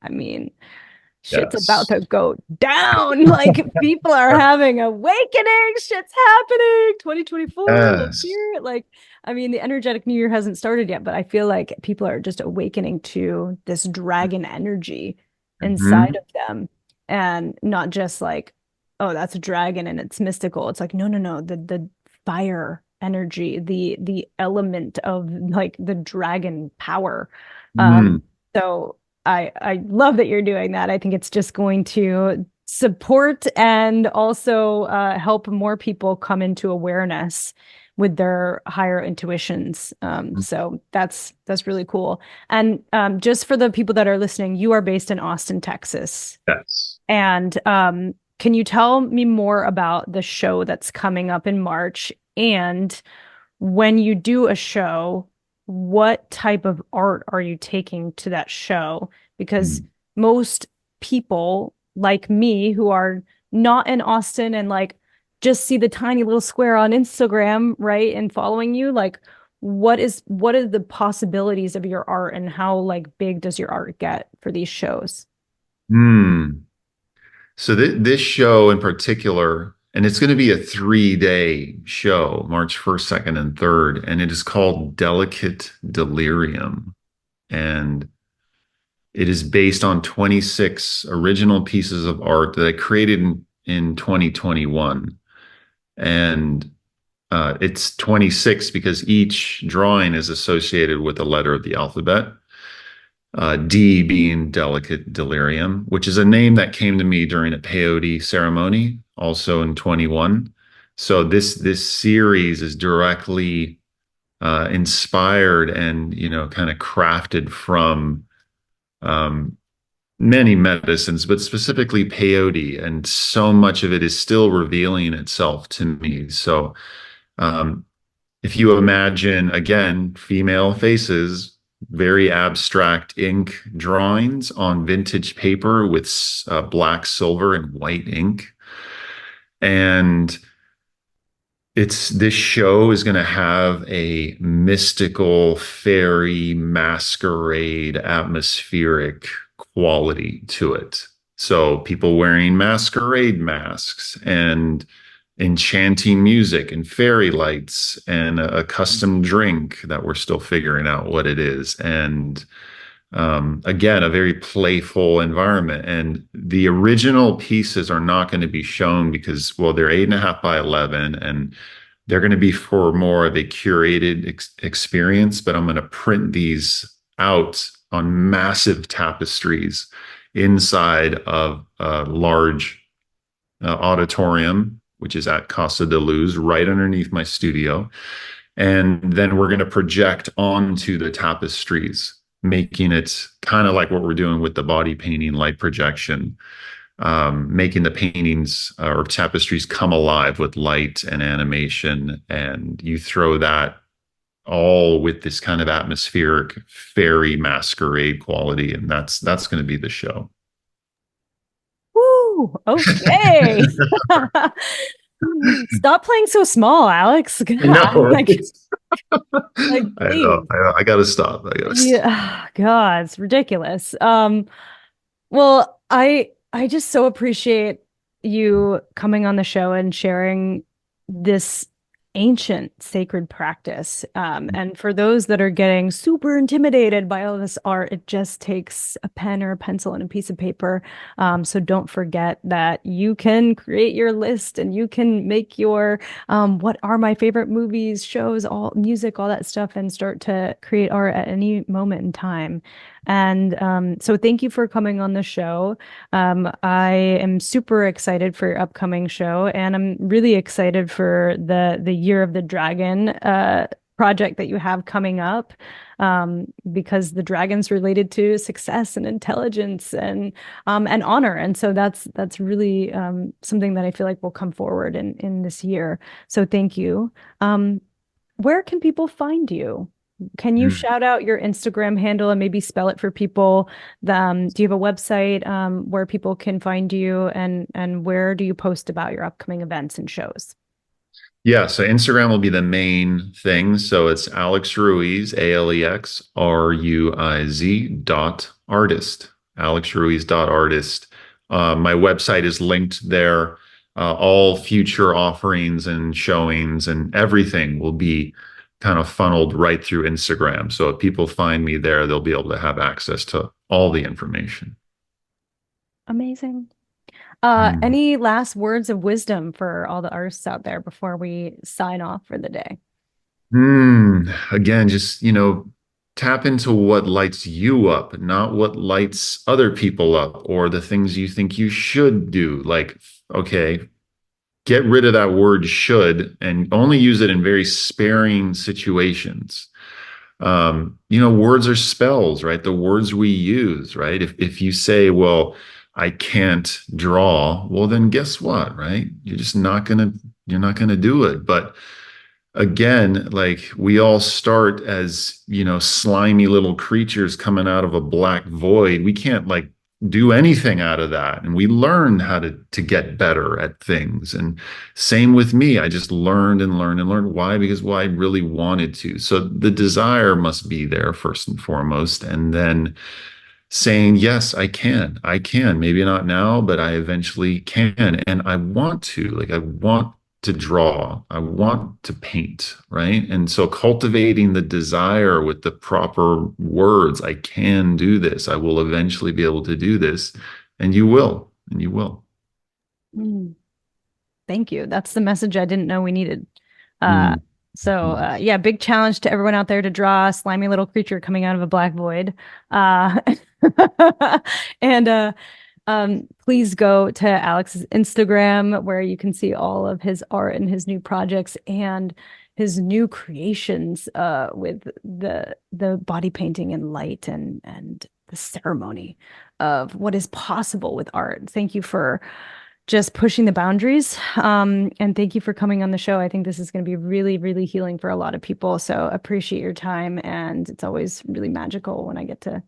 I mean, shit's about Yes. to go down. Like people are having awakening. Shit's happening. 2024, let's Yes. hear it. Like, I mean, the energetic new year hasn't started yet, but I feel like people are just awakening to this dragon energy inside Mhm. of them. And not just like, oh, that's a dragon and it's mystical. It's like, no, no, no, the fire energy, the element of like the dragon power. Mm. So I love that you're doing that. I think it's just going to support and also help more people come into awareness with their higher intuitions. So that's really cool. And just for the people that are listening, you are based in Austin, Texas. Yes. And can you tell me more about the show that's coming up in March? And when you do a show, what type of art are you taking to that show? Because Mm. most people like me who are not in Austin and like just see the tiny little square on Instagram, right? And following you, like what are the possibilities of your art and how like big does your art get for these shows? Mm. So this show in particular, and it's going to be a 3-day show, March 1st, 2nd, and 3rd, and it is called Delicate Delirium. And it is based on 26 original pieces of art that I created in 2021. And it's 26 because each drawing is associated with a letter of the alphabet. D being Delicate Delirium, which is a name that came to me during a peyote ceremony, also in 21. So this series is directly inspired and kind of crafted from um, many medicines, but specifically peyote, and so much of it is still revealing itself to me. So um, if you imagine again female faces, very abstract ink drawings on vintage paper with black, silver, and white ink. And this show is going to have a mystical, fairy, masquerade, atmospheric quality to it. So people wearing masquerade masks and enchanting music and fairy lights and a custom drink that we're still figuring out what it is. And again, a very playful environment. And the original pieces are not going to be shown because, well, they're 8.5 by 11, and they're going to be for more of a curated experience. But I'm going to print these out on massive tapestries inside of a large auditorium, which is at Casa de Luz, right underneath my studio. And then we're going to project onto the tapestries, making it kind of like what we're doing with the body painting light projection, making the paintings or tapestries come alive with light and animation. And you throw that all with this kind of atmospheric fairy masquerade quality. And that's going to be the show. Woo, okay. Stop playing so small, Alex. I God, know, right? like I know. please. I gotta stop. I gotta stop. Yeah, God, it's ridiculous. Well, I just so appreciate you coming on the show and sharing this ancient sacred practice. And for those that are getting super intimidated by all this art, it just takes a pen or a pencil and a piece of paper. So don't forget that you can create your list and you can make your what are my favorite movies, shows, all music, all that stuff, and start to create art at any moment in time. And so thank you for coming on the show. I am super excited for your upcoming show, and I'm really excited for the Year of the Dragon project that you have coming up. because the dragon's related to success and intelligence and honor. And so that's really something that I feel like will come forward in this year. So thank you. Where can people find you? Can you Mm. shout out your Instagram handle and maybe spell it for people? Do you have a website where people can find you, and where do you post about your upcoming events and shows? Yeah, so Instagram will be the main thing. So it's Alex Ruiz, AlexRuiz dot artist, Ruiz dot artist. My website is linked there. All future offerings and showings and everything will be kind of funneled right through Instagram. So if people find me there, they'll be able to have access to all the information. Amazing. Hmm. Any last words of wisdom for all the artists out there before we sign off for the day? Again, just, tap into what lights you up, not what lights other people up or the things you think you should do. Like, okay, get rid of that word should and only use it in very sparing situations. Words are spells, right? The words we use, right? If you say, well, I can't draw, well, then guess what, right? You're not gonna do it. But again, like we all start as, slimy little creatures coming out of a black void. We can't like do anything out of that. And we learn how to get better at things. And same with me. I just learned and learned and learned. Why? Because well, I really wanted to. So the desire must be there first and foremost. And then saying, yes, I can. I can. Maybe not now, but I eventually can. And I want to. Like, I want to draw. I want to paint. Right. And so cultivating the desire with the proper words, I can do this. I will eventually be able to do this. And you will. And you will. Mm, thank you. That's the message I didn't know we needed. Uh, Mm. yeah, big challenge to everyone out there to draw a slimy little creature coming out of a black void. Uh, and please go to Alex's Instagram where you can see all of his art and his new projects and his new creations with the body painting and light and the ceremony of what is possible with art. Thank you for just pushing the boundaries. And thank you for coming on the show. I think this is going to be really, really healing for a lot of people. So appreciate your time. And it's always really magical when I get to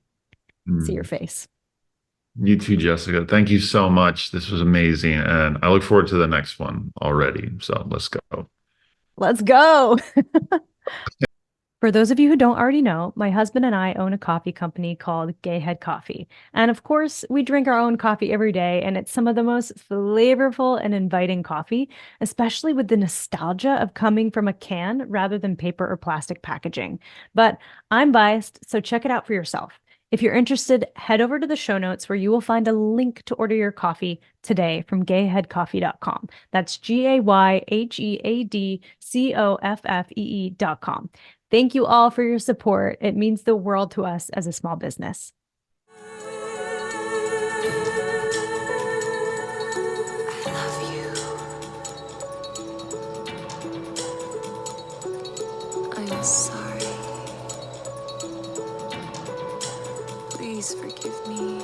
see your Mm. face. You too, Jessica. Thank you so much. This was amazing. And I look forward to the next one already. So let's go. Let's go. For those of you who don't already know, my husband and I own a coffee company called Gay Head Coffee. And of course, we drink our own coffee every day, and it's some of the most flavorful and inviting coffee, especially with the nostalgia of coming from a can rather than paper or plastic packaging. But I'm biased, so check it out for yourself. If you're interested, head over to the show notes where you will find a link to order your coffee today from gayheadcoffee.com. That's GAYHEADCOFFEE.com. Thank you all for your support. It means the world to us as a small business. I love you. I'm sorry. Please forgive me.